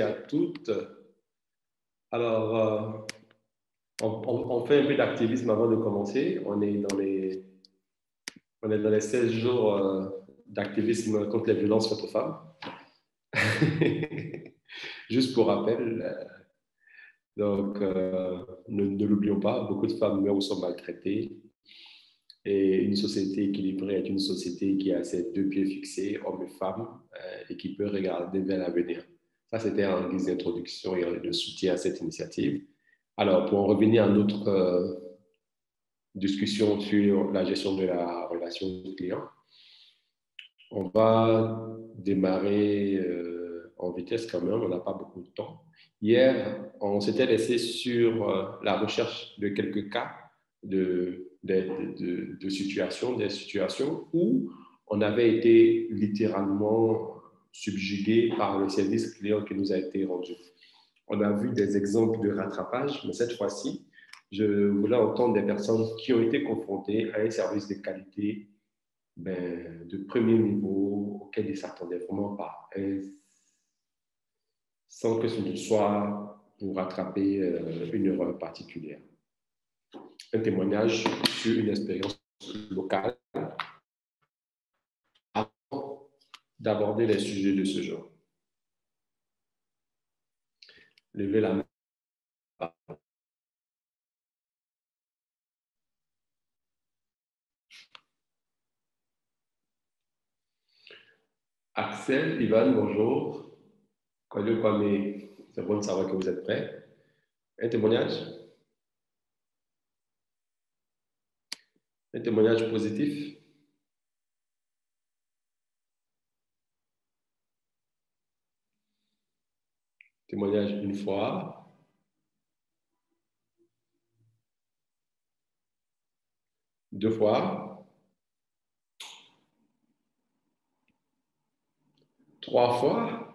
à toutes. Alors, on fait un peu d'activisme avant de commencer. On est dans les 16 jours d'activisme contre les violences faites aux femmes. Juste pour rappel, ne l'oublions pas, beaucoup de femmes meurent ou sont maltraitées. Et une société équilibrée est une société qui a ses deux pieds fixés, hommes et femmes, et qui peut regarder vers l'avenir. Ça, c'était en guise d'introduction et de soutien à cette initiative. Alors, pour en revenir à notre discussion sur la gestion de la relation client, on va démarrer en vitesse quand même, on n'a pas beaucoup de temps. Hier, on s'était laissé sur la recherche de quelques cas de situations, des situations où on avait été littéralement subjugué par le service client qui nous a été rendu. On a vu des exemples de rattrapage, mais cette fois-ci, je voulais entendre des personnes qui ont été confrontées à un service de qualité de premier niveau auquel ils ne s'attendaient vraiment pas, sans que ce ne soit pour rattraper une erreur particulière. Un témoignage sur une expérience locale avant d'aborder les sujets de ce genre. Levez la main. Axel, Ivan, bonjour. Kwame, c'est bon de savoir que vous êtes prêts. Un témoignage? Un témoignage positif? Témoignage une fois. Deux fois. Trois fois.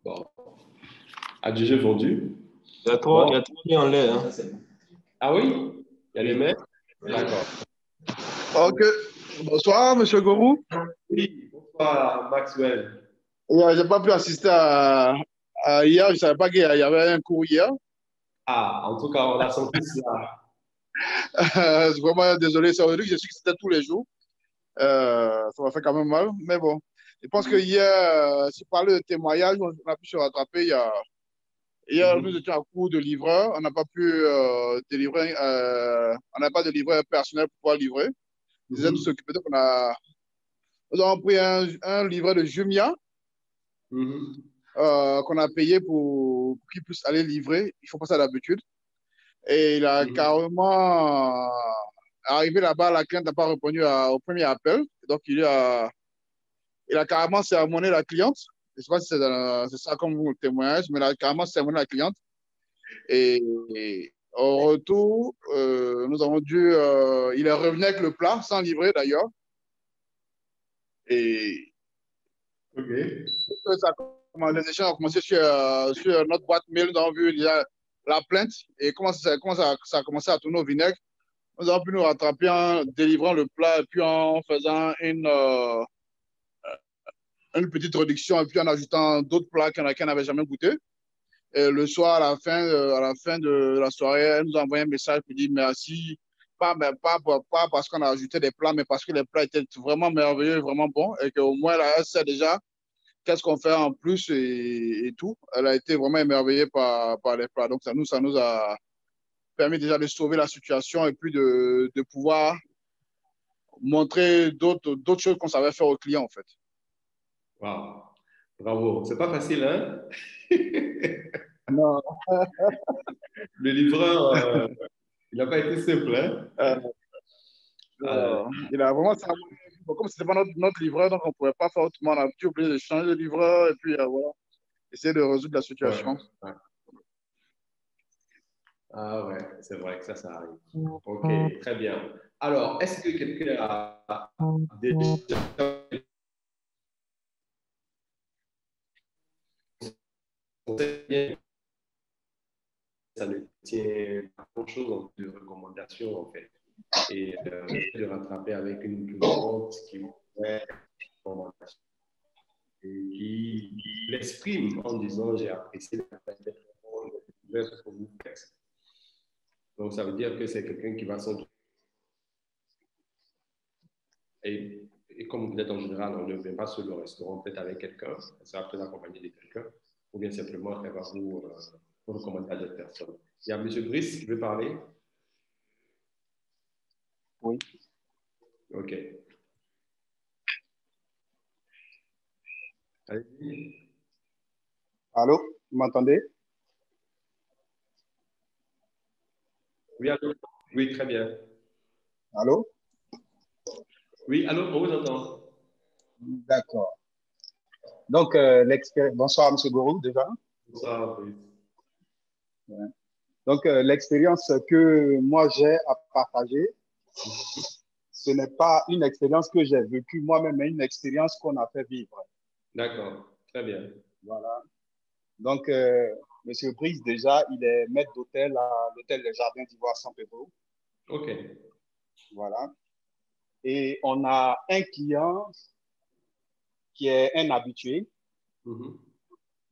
Bon. Adjugé vendu. Il y a trois mains en l'air. Hein. Ah oui? Il y a les mains? D'accord. Ok. Bonsoir, monsieur Gorou. Oui, bonsoir, Maxwell. Je n'ai pas pu assister à hier. Je ne savais pas qu'il y avait un cours hier. Ah, en tout cas, on l'a senti cela. Vraiment désolé, c'est aujourd'hui que je suis que c'était tous les jours. Ça m'a fait quand même mal, mais bon. Je pense que hier, si parler de témoignage, on a pu se rattraper. Hier, nous étions à court de livreurs. On n'a pas pu délivrer, on n'a pas de livreur personnel pour pouvoir livrer. Ils ont s'occuper. Donc, nous avons pris un livreur de Jumia qu'on a payé pour qu'il puisse aller livrer. Il ne faut pas ça d'habitude. Et il a carrément arrivé là-bas, la cliente n'a pas répondu au premier appel. Donc, il a carrément sermonné la cliente. Je ne sais pas si c'est ça comme vous le témoignage, mais il a carrément sermonné la cliente. Et au retour, nous avons dû. Il est revenu avec le plat, sans livrer d'ailleurs. Et les échanges ont commencé sur notre boîte mail. Nous avons vu déjà la plainte et comment ça a commencé à tourner au vinaigre. Nous avons pu nous rattraper en délivrant le plat et puis en faisant une petite réduction et puis en ajoutant d'autres plats qu'on n'avait jamais goûté. Et le soir, à la fin de la soirée, elle nous a envoyé un message pour dire merci. Pas parce qu'on a ajouté des plats, mais parce que les plats étaient vraiment merveilleux, vraiment bons et qu'au moins, là, elle sait déjà qu'est-ce qu'on fait en plus et tout. Elle a été vraiment émerveillée par les plats. Donc, ça nous a permis déjà de sauver la situation et puis de pouvoir montrer d'autres choses qu'on savait faire aux clients, en fait. Wow. Bravo. C'est pas facile, hein? Non. Le livreur, il n'a pas été simple, hein? Il a vraiment ça. Comme ce n'était pas notre livreur, donc on ne pouvait pas faire autrement. On a dû obligé de changer de livreur et puis voilà, essayer de résoudre la situation. Ouais. Ah ouais, c'est vrai que ça arrive. Ok, très bien. Alors, est-ce que quelqu'un a déjà ça ne tient pas grand-chose de recommandations en fait. Et de rattraper avec une cliente qui pourrait et qui laisse exprime en disant j'ai apprécié la qualité de ce que vous faites. Donc, ça veut dire que c'est quelqu'un qui va s'entourer. Et comme vous êtes en général, on ne vient pas seul au restaurant, peut-être avec quelqu'un, ça va peut-être accompagner de quelqu'un, ou bien simplement faire vous recommander à d'autres personnes. Il y a M. Brice qui veut parler. Oui. OK. Allez-y. Allô, vous m'entendez? Oui, allô? Oui, très bien. Allô? Oui, allô, on vous entend. D'accord. Donc, bonsoir, M. Gourou, déjà. Bonsoir, Brice. Ouais. Donc, l'expérience que moi j'ai à partager, ce n'est pas une expérience que j'ai vécue moi-même, mais une expérience qu'on a fait vivre. D'accord, très bien. Voilà. Donc, M. Brice, déjà, il est maître d'hôtel à l'hôtel Les Jardins d'Ivoire San Pedro. OK. Voilà. Et on a un client qui est un habitué,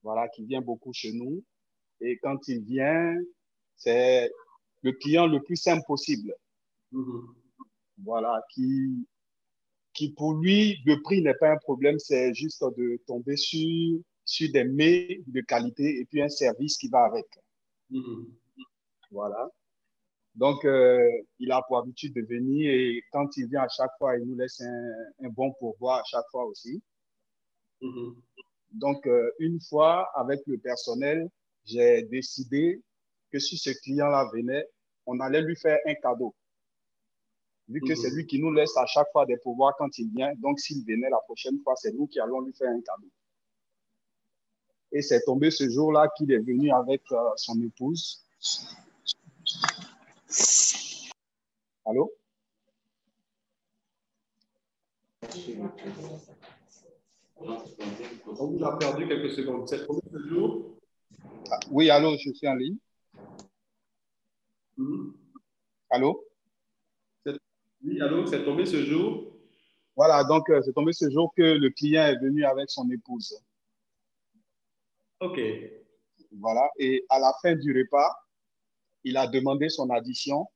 voilà, qui vient beaucoup chez nous. Et quand il vient, c'est le client le plus simple possible. Voilà, qui pour lui, le prix n'est pas un problème, c'est juste de tomber sur des mets de qualité et puis un service qui va avec. Voilà. Donc, il a pour habitude de venir et quand il vient à chaque fois, il nous laisse un bon pourboire à chaque fois aussi. Donc, une fois, avec le personnel, j'ai décidé que si ce client-là venait, on allait lui faire un cadeau. Vu que c'est lui qui nous laisse à chaque fois des pourboires quand il vient, donc s'il venait la prochaine fois, c'est nous qui allons lui faire un cadeau. Et c'est tombé ce jour-là qu'il est venu avec son épouse. Allô? On vous a perdu quelques secondes. C'est tombé ce jour? Oui, allô, je suis en ligne. Allô? Oui, allô, c'est tombé ce jour? Voilà, donc c'est tombé ce jour que le client est venu avec son épouse. OK. Voilà, et à la fin du repas, il a demandé son addition.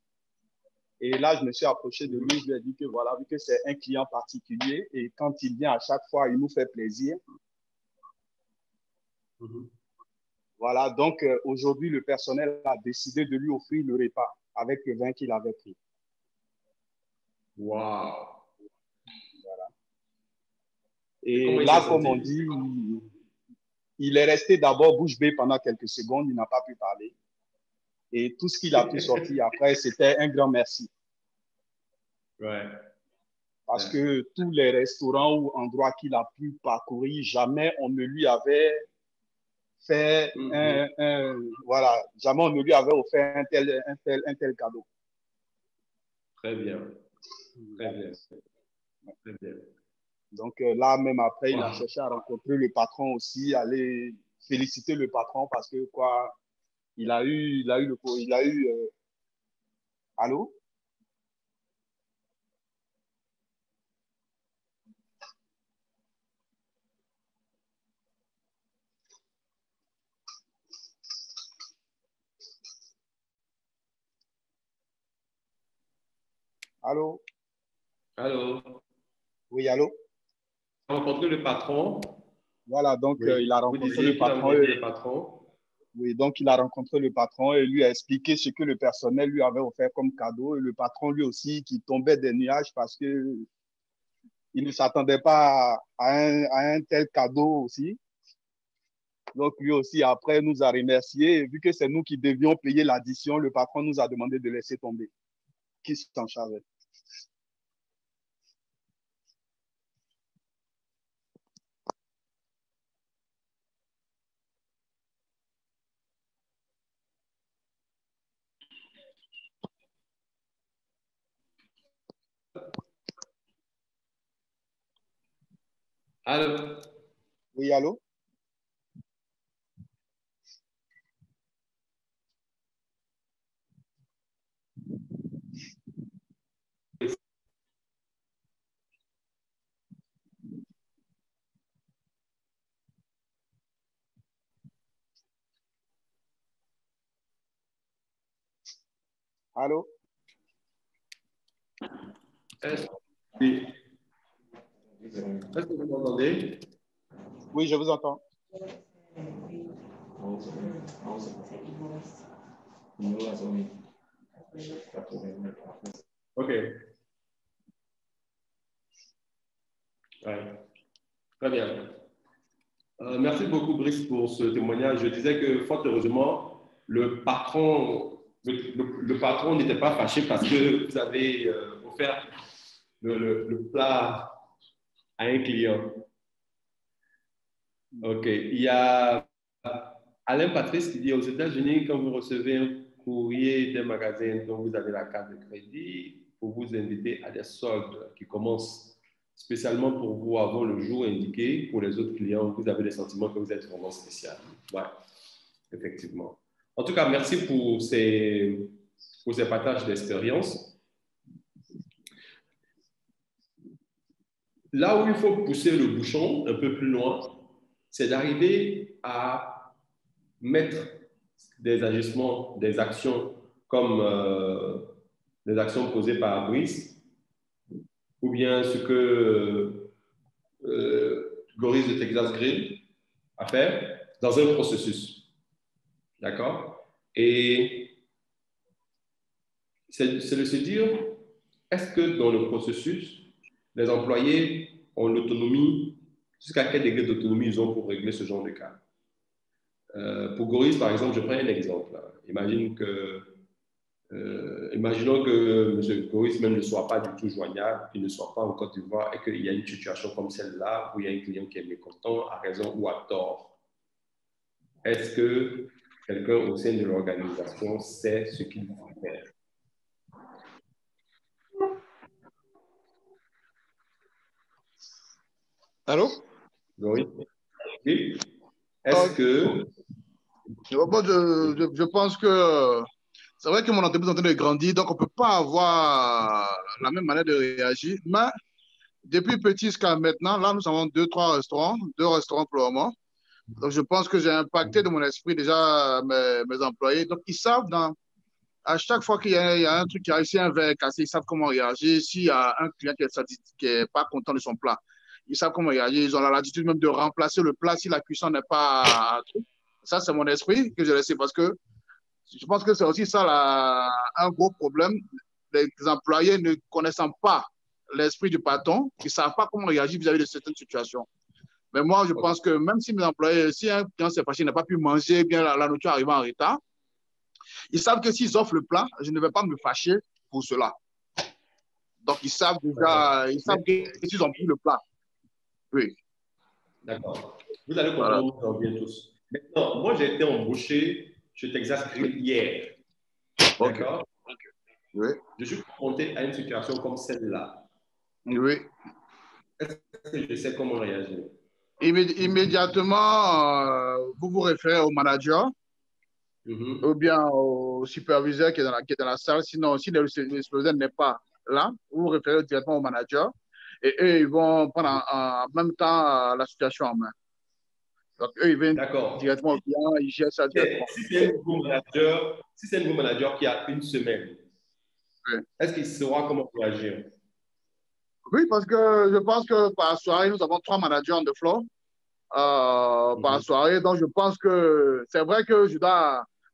Et là, je me suis approché de lui, je lui ai dit que voilà, vu que c'est un client particulier et quand il vient à chaque fois, il nous fait plaisir. Voilà, donc aujourd'hui, le personnel a décidé de lui offrir le repas avec le vin qu'il avait pris. Wow. Voilà. Et là, comme on dit, il est resté d'abord bouche bée pendant quelques secondes, il n'a pas pu parler. Et tout ce qu'il a pu sortir après, c'était un grand merci. Ouais. Parce que tous les restaurants ou endroits qu'il a pu parcourir, jamais on ne lui avait fait voilà, jamais on ne lui avait offert un tel cadeau. Très bien. Très bien. Très bien. Donc là, même après, il a cherché à rencontrer le patron aussi, aller féliciter le patron parce que quoi, allô? Allô? Allô? Oui, allô? Il a rencontré le patron. Voilà, donc Oui. il a Vous rencontré disiez le qu'il a patron. rencontré le patron. Oui, donc il a rencontré le patron et lui a expliqué ce que le personnel lui avait offert comme cadeau. Et le patron lui aussi qui tombait des nuages parce que il ne s'attendait pas à un tel cadeau aussi. Donc lui aussi, après, nous a remercié. Et vu que c'est nous qui devions payer l'addition, le patron nous a demandé de laisser tomber. Qui s'en chargeait? Allô? Oui, allô? Allô? Est-ce que vous m'entendez? Oui, je vous entends. OK. Ouais. Très bien. Merci beaucoup, Brice, pour ce témoignage. Je disais que, fort heureusement, le patron n'était pas fâché parce que vous avez offert le plat à un client. OK. Il y a Alain Patrice qui dit aux États-Unis, quand vous recevez un courrier d'un magasin dont vous avez la carte de crédit, pour vous inviter à des soldes qui commencent spécialement pour vous avant le jour indiqué. Pour les autres clients, vous avez le sentiment que vous êtes vraiment spécial. Ouais, effectivement. En tout cas, merci pour ces partages d'expérience. Là où il faut pousser le bouchon un peu plus loin, c'est d'arriver à mettre des agissements, des actions comme les actions posées par Brice, ou bien ce que Goris de Texas Grill a fait dans un processus. D'accord? Et c'est de se dire, est-ce que dans le processus, les employés ont l'autonomie, jusqu'à quel degré d'autonomie ils ont pour régler ce genre de cas? Pour Goris, par exemple, je prends un exemple. Imaginons que M. Goris même ne soit pas du tout joignable, qu'il ne soit pas en Côte d'Ivoire et qu'il y a une situation comme celle-là où il y a un client qui est mécontent, à raison ou à tort. Est-ce que quelqu'un au sein de l'organisation sait ce qu'il faut faire? Allô? Oui. Est-ce que... Bon, je pense que c'est vrai que mon entreprise est en train de grandir, donc on ne peut pas avoir la même manière de réagir. Mais depuis petit jusqu'à maintenant, là, nous avons deux restaurants pour le moment. Donc, je pense que j'ai impacté de mon esprit déjà mes employés. Donc, ils savent à chaque fois qu'il y a un truc qui arrive, si un verre est cassé, ils savent comment réagir. S'il y a un client qui est pas content de son plat, ils savent comment réagir. Ils ont la latitude même de remplacer le plat si la cuisson n'est pas... Ça, c'est mon esprit que j'ai laissé parce que je pense que c'est aussi ça un gros problème. Les employés ne connaissant pas l'esprit du patron, ils ne savent pas comment réagir vis-à-vis de certaines situations. Mais moi, je pense que même si mes employés, si un client s'est fâché, n'a pas pu manger, bien la nourriture arrive en retard, ils savent que s'ils offrent le plat, je ne vais pas me fâcher pour cela. Donc, ils savent déjà, ils savent qu'ils ont pris le plat. Oui. D'accord. Vous allez comprendre, voilà. On revient tous. Maintenant, moi, j'ai été embauché chez Texas Grill hier. D'accord? Okay. Oui. Je suis confronté à une situation comme celle-là. Oui. Est-ce que je sais comment réagir? Immédiatement, vous vous référez au manager ou bien au superviseur qui est dans la salle. Sinon, si le superviseur n'est pas là, vous vous référez directement au manager et eux, ils vont prendre en même temps la situation en main. Donc, eux, ils viennent directement au client, ils gèrent ça directement. Si c'est un nouveau manager qui a une semaine, oui. Est-ce qu'il saura comment réagir? Oui, parce que je pense que par soirée, nous avons 3 managers on the floor par soirée. Donc, je pense que c'est vrai que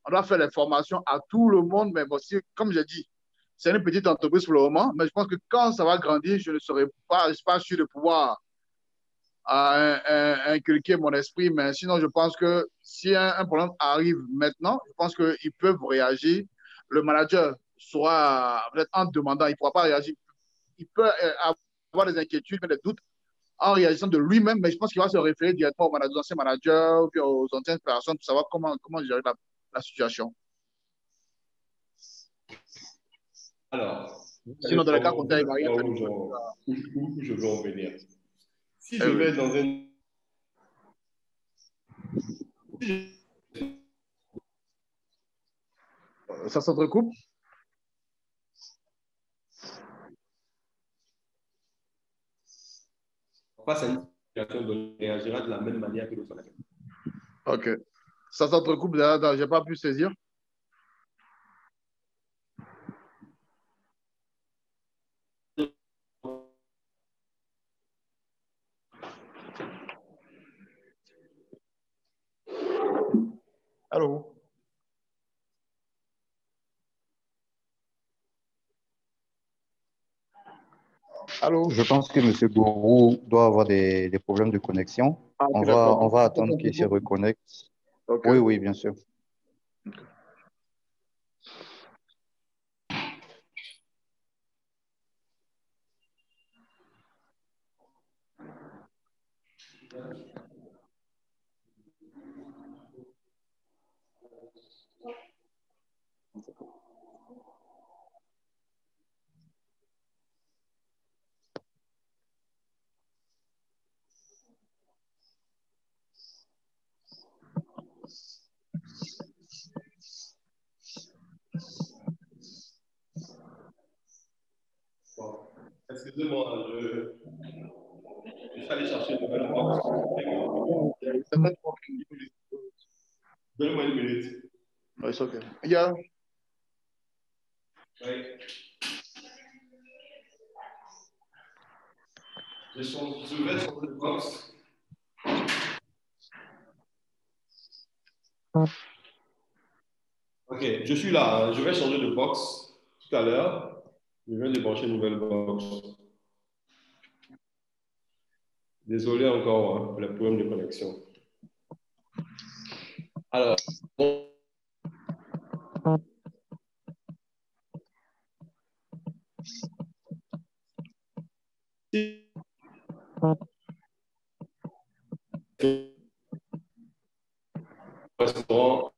on doit faire les formations à tout le monde. Mais bon, comme j'ai dit, c'est une petite entreprise pour le moment. Mais je pense que quand ça va grandir, je ne suis pas sûr de pouvoir inculquer mon esprit. Mais sinon, je pense que si un problème arrive maintenant, je pense qu'ils peuvent réagir. Le manager soit peut-être en demandant, il ne pourra pas réagir. Il peut avoir des inquiétudes, des doutes en réagissant de lui-même, mais je pense qu'il va se référer directement aux anciens managers ou aux anciennes personnes pour savoir comment gérer la situation. Alors, sinon, dans le cas contraire, il va rien faire. Où je veux en venir. Si je vais dans un... Ça s'entrecoupe? Face à une situation, on réagira de la même manière que l'autre. OK. Ça s'entrecoupe, je n'ai pas pu saisir. Allô? Allô? Je pense que M. Gourou doit avoir des problèmes de connexion. Ah, On ok, va, d'accord. on va attendre qu'il se reconnecte. Ok. Oui, oui, bien sûr. Bon. Excusez-moi, je suis allé chercher une nouvelle box. Donnez-moi une minute. No, it's okay. Yeah. Oui. Je vais sur le box. Ok, je suis là. Je vais changer de box tout à l'heure. Je viens de brancher une nouvelle box. Désolé encore pour les problèmes de connexion. Alors, bon. Restaurant.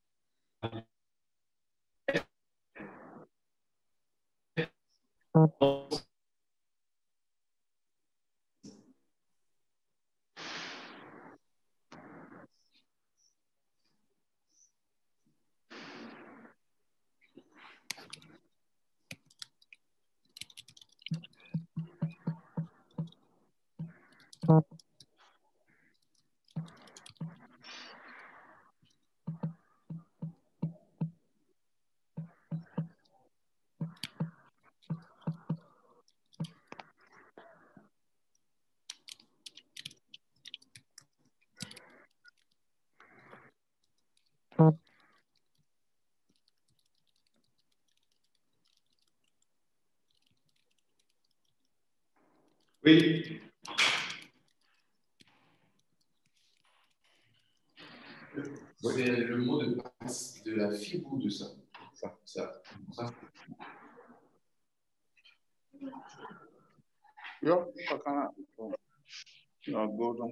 Oui. C'est le mot de passe de la fibre ou de ça? Ça. Yeah, no, go down.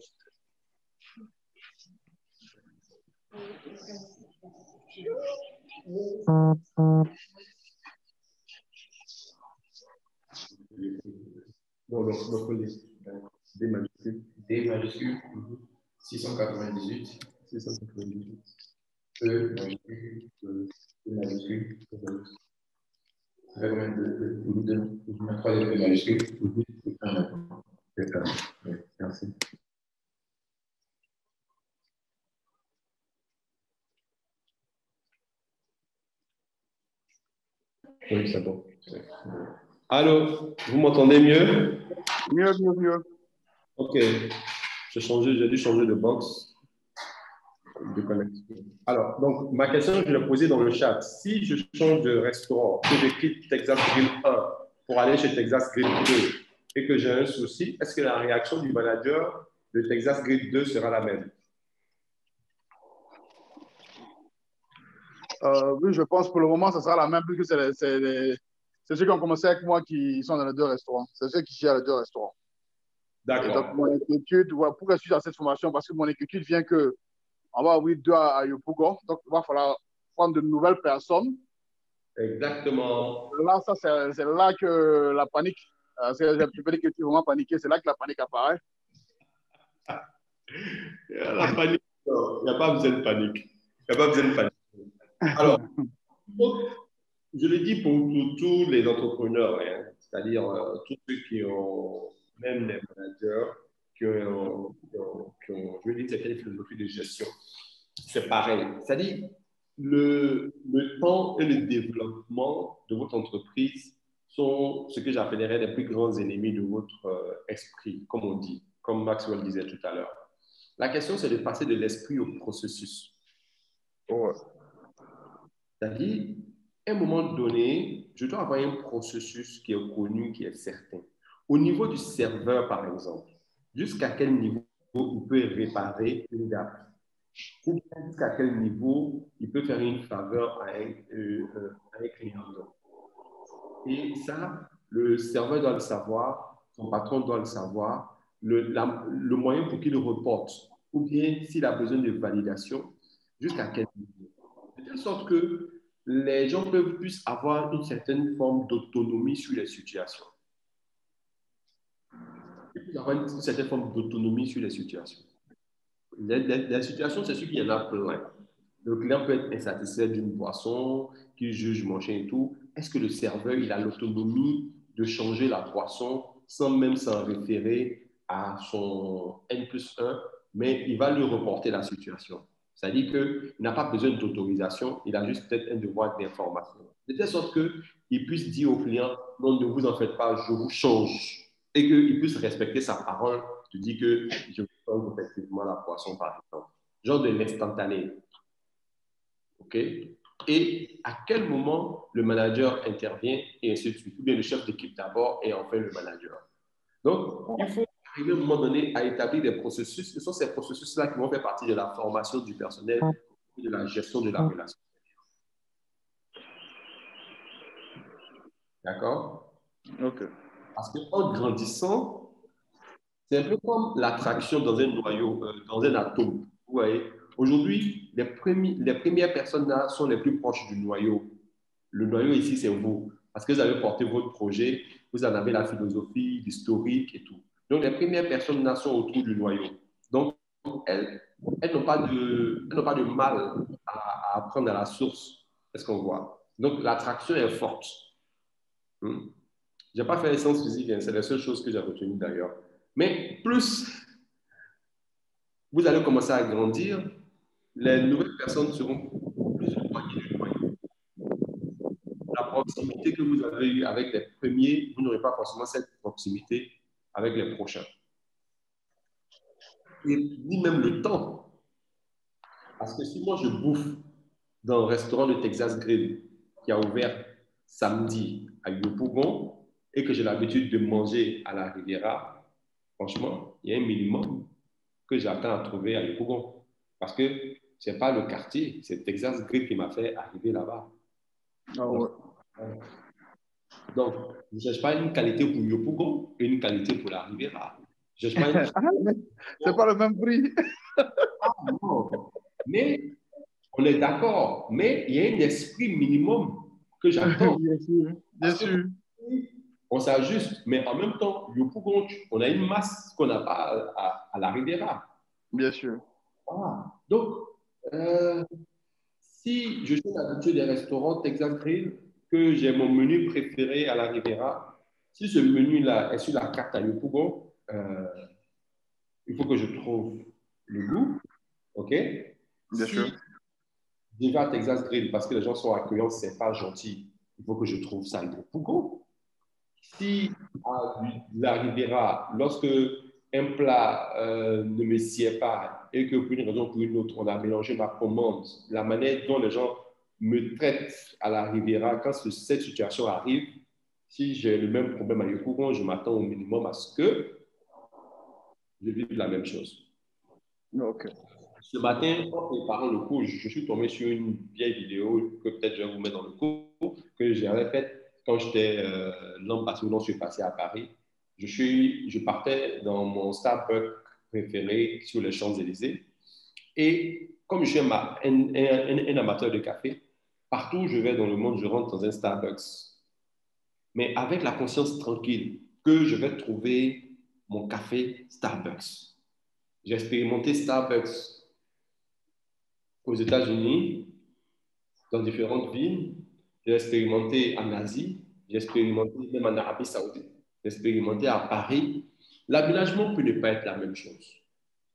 Non, D majuscule. D majuscule. 698. 698. E majuscule. E majuscule. Vraiment de troisième E majuscule. Merci. Oui, c'est bon. Allô, vous m'entendez mieux? Mieux. Ok. J'ai dû changer de box de connexion. Alors, donc, ma question, je l'ai posée dans le chat. Si je change de restaurant, que je quitte Texas Grill 1 pour aller chez Texas Grill 2 et que j'ai un souci, est-ce que la réaction du manager de Texas Grill 2 sera la même? Oui, je pense pour le moment, ça sera la même, puisque c'est ceux qui ont commencé avec moi qui sont dans les deux restaurants. C'est ceux qui gèrent les deux restaurants. D'accord. Et donc, mon inquiétude, voilà, pourquoi je suis dans cette formation? Parce que mon inquiétude vient que on va ouvrir deux à Yopougon. Donc, il va falloir prendre de nouvelles personnes. Exactement. Là, ça, c'est là que la panique, je peux dire que tu es vraiment paniqué, c'est là que la panique apparaît. La panique, il n'y a pas besoin de panique. Il n'y a pas besoin de panique. Alors, je le dis pour tous les entrepreneurs, hein, c'est-à-dire tous ceux qui ont, même les managers, qui ont je veux dire, cette philosophie de gestion. C'est pareil. C'est-à-dire, le temps et le développement de votre entreprise sont ce que j'appellerais les plus grands ennemis de votre esprit, comme on dit, comme Maxwell disait tout à l'heure. La question, c'est de passer de l'esprit au processus. Ouais. C'est-à-dire, à un moment donné, je dois avoir un processus qui est connu, qui est certain. Au niveau du serveur, par exemple, jusqu'à quel niveau il peut réparer une gamme? Jusqu'à quel niveau il peut faire une faveur à un client. Et ça, le serveur doit le savoir, son patron doit le savoir, le moyen pour qu'il le reporte, ou bien s'il a besoin de validation, jusqu'à quel niveau. De telle sorte que les gens puissent avoir une certaine forme d'autonomie sur les situations. Ils puissent avoir une certaine forme d'autonomie sur les situations. Les situations, c'est sûr qu'il y en a plein. Le client peut être insatisfait d'une boisson, qu'il juge machin et tout. Est-ce que le serveur il a l'autonomie de changer la boisson sans même s'en référer à son N+1, mais il va lui reporter la situation? C'est-à-dire qu'il n'a pas besoin d'autorisation, il a juste peut-être un devoir d'information. De telle sorte qu'il puisse dire au client, non, ne vous en faites pas, je vous change. Et qu'il puisse respecter sa parole de dire que je vous change effectivement la boisson, par exemple. Genre de l'instantané. OK? Et à quel moment le manager intervient et ainsi de suite, ou bien le chef d'équipe d'abord et enfin le manager. Donc, il faut arriver à un moment donné à établir des processus. Ce sont ces processus-là qui vont faire partie de la formation du personnel et de la gestion de la relation. D'accord? OK. Parce qu'en grandissant, c'est un peu comme l'attraction dans un noyau, dans un atome. Vous voyez? Aujourd'hui, les premières personnes là sont les plus proches du noyau. Le noyau ici, c'est vous. Parce que vous avez porté votre projet, vous en avez la philosophie, l'historique et tout. Donc, les premières personnes là sont autour du noyau. Donc, elles n'ont pas de mal à apprendre à la source. Est-ce qu'on voit? Donc, l'attraction est forte. Je n'ai pas fait les sciences physiques, hein, c'est la seule chose que j'ai retenue d'ailleurs. Mais plus vous allez commencer à grandir, les nouvelles personnes seront plus éloignées du noyau. La proximité que vous avez eue avec les premiers, vous n'aurez pas forcément cette proximité avec les prochains. Et ni même le temps. Parce que si moi je bouffe dans un restaurant de Texas Grill qui a ouvert samedi à Yopougon et que j'ai l'habitude de manger à la Riviera, franchement, il y a un minimum que j'attends à trouver à Yopougon. Parce que ce n'est pas le quartier, c'est Texas Grill qui m'a fait arriver là-bas. Ah ouais. Donc, je ne cherche pas une qualité pour Yopougon et une qualité pour la Riviera. Je cherche pas une... C'est pas le même prix. Ah non, mais on est d'accord, mais il y a un esprit minimum que j'attends. Bien sûr, bien sûr. On s'ajuste, mais en même temps, Yopougon, on a une masse qu'on n'a pas à la Riviera. Bien sûr. Ah, donc, si je suis habitué des restaurants Texas Grill, que j'ai mon menu préféré à la Riviera, si ce menu-là est sur la carte à Yopougon, il faut que je trouve le goût, OK? Bien sûr. Je vais à Texas Grill parce que les gens sont accueillants, c'est pas gentil. Il faut que je trouve ça à Yopougon. Si à la Riviera, lorsque un plat ne me sied pas et que pour une raison ou pour une autre, on a mélangé ma commande, la manière dont les gens me traitent à la Riviera, quand cette situation arrive, si j'ai le même problème à Yopougon, je m'attends au minimum à ce que je vive la même chose. OK. Ce matin, en préparant le cours, je suis tombé sur une vieille vidéo que peut-être je vais vous mettre dans le cours, que j'avais faite quand j'étais l'an passé ou l'an passé à Paris. Je partais dans mon Starbucks préféré sur les Champs-Élysées. Et comme je suis un amateur de café, partout où je vais dans le monde, je rentre dans un Starbucks. Mais avec la conscience tranquille que je vais trouver mon café Starbucks. J'ai expérimenté Starbucks aux États-Unis, dans différentes villes. J'ai expérimenté en Asie, j'ai expérimenté même en Arabie Saoudite, j'ai expérimenté à Paris. L'aménagement peut ne pas être la même chose.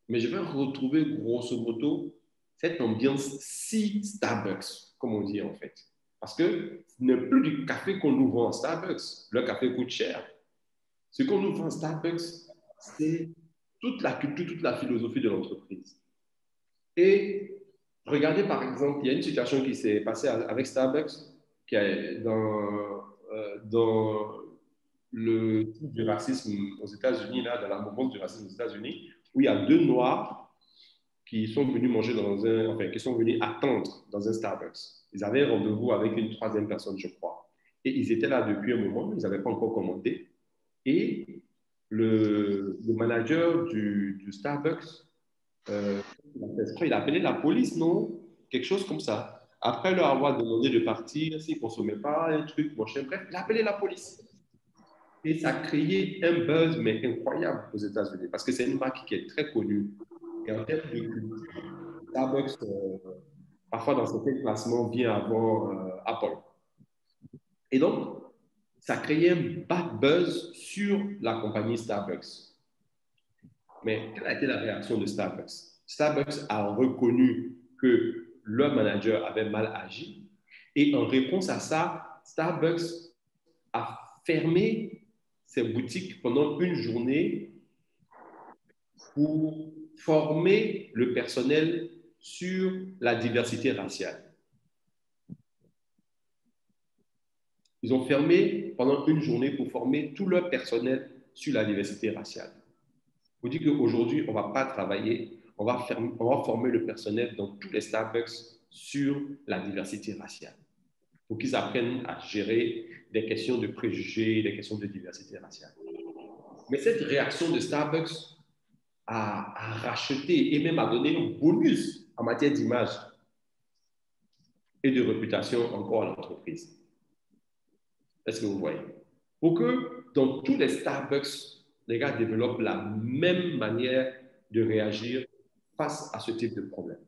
Mais je vais retrouver grosso modo cette ambiance si Starbucks, comme on dit en fait. Parce que ce n'est plus du café qu'on nous vend en Starbucks. Le café coûte cher. Ce qu'on nous vend en Starbucks, c'est toute la culture, toute la philosophie de l'entreprise. Et regardez par exemple, il y a une situation qui s'est passée avec Starbucks qui est dans le type du racisme aux États-Unis, là, dans la mouvance du racisme aux États-Unis, où il y a 2 Noirs qui sont venus manger qui sont venus attendre dans un Starbucks. Ils avaient rendez-vous avec une 3e personne, je crois. Et ils étaient là depuis un moment, ils n'avaient pas encore commandé. Et le manager du Starbucks, il a appelé la police, non? Quelque chose comme ça. Après leur avoir demandé de partir, s'ils ne consommaient pas un truc, machin, bref, il a appelé la police. Et ça a créé un buzz, mais incroyable aux États-Unis, parce que c'est une marque qui est très connue. Et en termes de culture, Starbucks, parfois dans certains classements, vient avant Apple. Et donc, ça a créé un bad buzz sur la compagnie Starbucks. Mais quelle a été la réaction de Starbucks? Starbucks a reconnu que leur manager avait mal agi. Et en réponse à ça, Starbucks a fermé ses boutiques pendant une journée pour former le personnel sur la diversité raciale. Ils ont fermé pendant une journée pour former tout leur personnel sur la diversité raciale. Vous dites qu'aujourd'hui, on ne va pas travailler, on va former le personnel dans tous les Starbucks sur la diversité raciale pour qu'ils apprennent à gérer des questions de préjugés, des questions de diversité raciale. Mais cette réaction de Starbucks a racheté et même a donné un bonus en matière d'image et de réputation encore à l'entreprise. Est-ce que vous voyez? Pour que dans tous les Starbucks, les gars développent la même manière de réagir face à ce type de problème.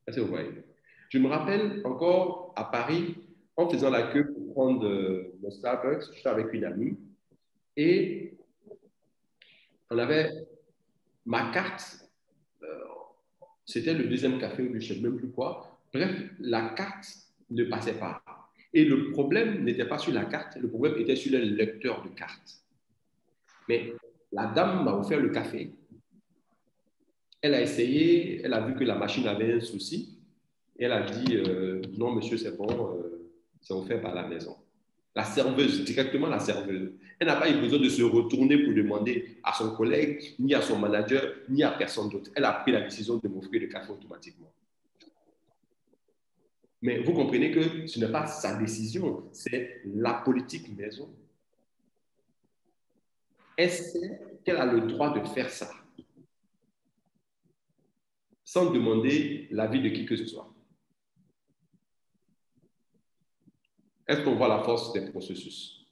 Est-ce que vous voyez? Je me rappelle encore à Paris, en faisant la queue pour prendre mon Starbucks, j'étais avec une amie et on avait ma carte, c'était le 2e café ou je ne sais même plus quoi. Bref, la carte ne passait pas. Et le problème n'était pas sur la carte, le problème était sur le lecteur de carte. Mais la dame m'a offert le café. Elle a essayé, elle a vu que la machine avait un souci. Et elle a dit non, monsieur, c'est bon, c'est offert par la maison. La serveuse, directement la serveuse. Elle n'a pas eu besoin de se retourner pour demander à son collègue, ni à son manager, ni à personne d'autre. Elle a pris la décision de m'offrir le café automatiquement. Mais vous comprenez que ce n'est pas sa décision, c'est la politique maison. Elle sait qu'elle a le droit de faire ça sans demander l'avis de qui que ce soit. Est-ce qu'on voit la force des processus?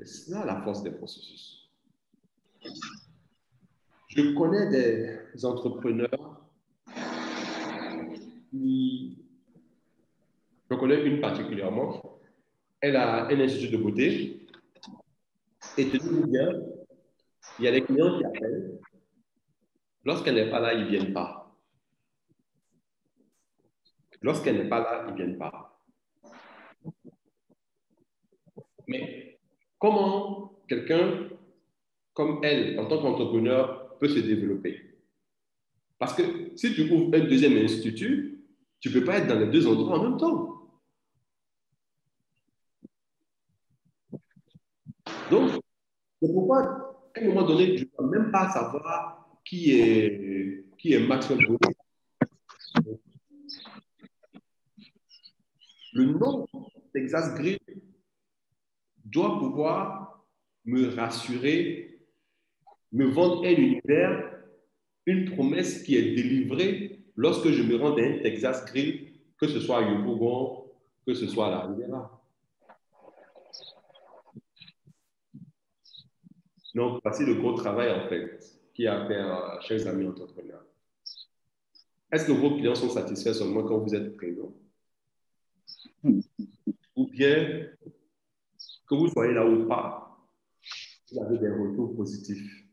C'est là la force des processus. Je connais des entrepreneurs qui... Je connais une particulièrement. Elle a un institut de beauté. Et tenez-vous bien, il y a des clients qui appellent. Lorsqu'elle n'est pas là, ils ne viennent pas. Lorsqu'elle n'est pas là, ils ne viennent pas. Mais comment quelqu'un comme elle, en tant qu'entrepreneur, peut se développer? Parce que si tu ouvres un 2e institut, tu ne peux pas être dans les 2 endroits en même temps. Donc, c'est pourquoi, à un moment donné, je ne peux même pas savoir qui est Maxwell Boris. Le nom Texas Grill doit pouvoir me rassurer, me vendre un univers, une promesse qui est délivrée lorsque je me rends dans un Texas Grill, que ce soit à Yopougon, que ce soit à la Riviera. Donc, voici le gros travail, en fait, qui a à faire, chers amis entrepreneurs. Est-ce que vos clients sont satisfaits seulement quand vous êtes présent? Ou bien, que vous soyez là ou pas, vous avez des retours positifs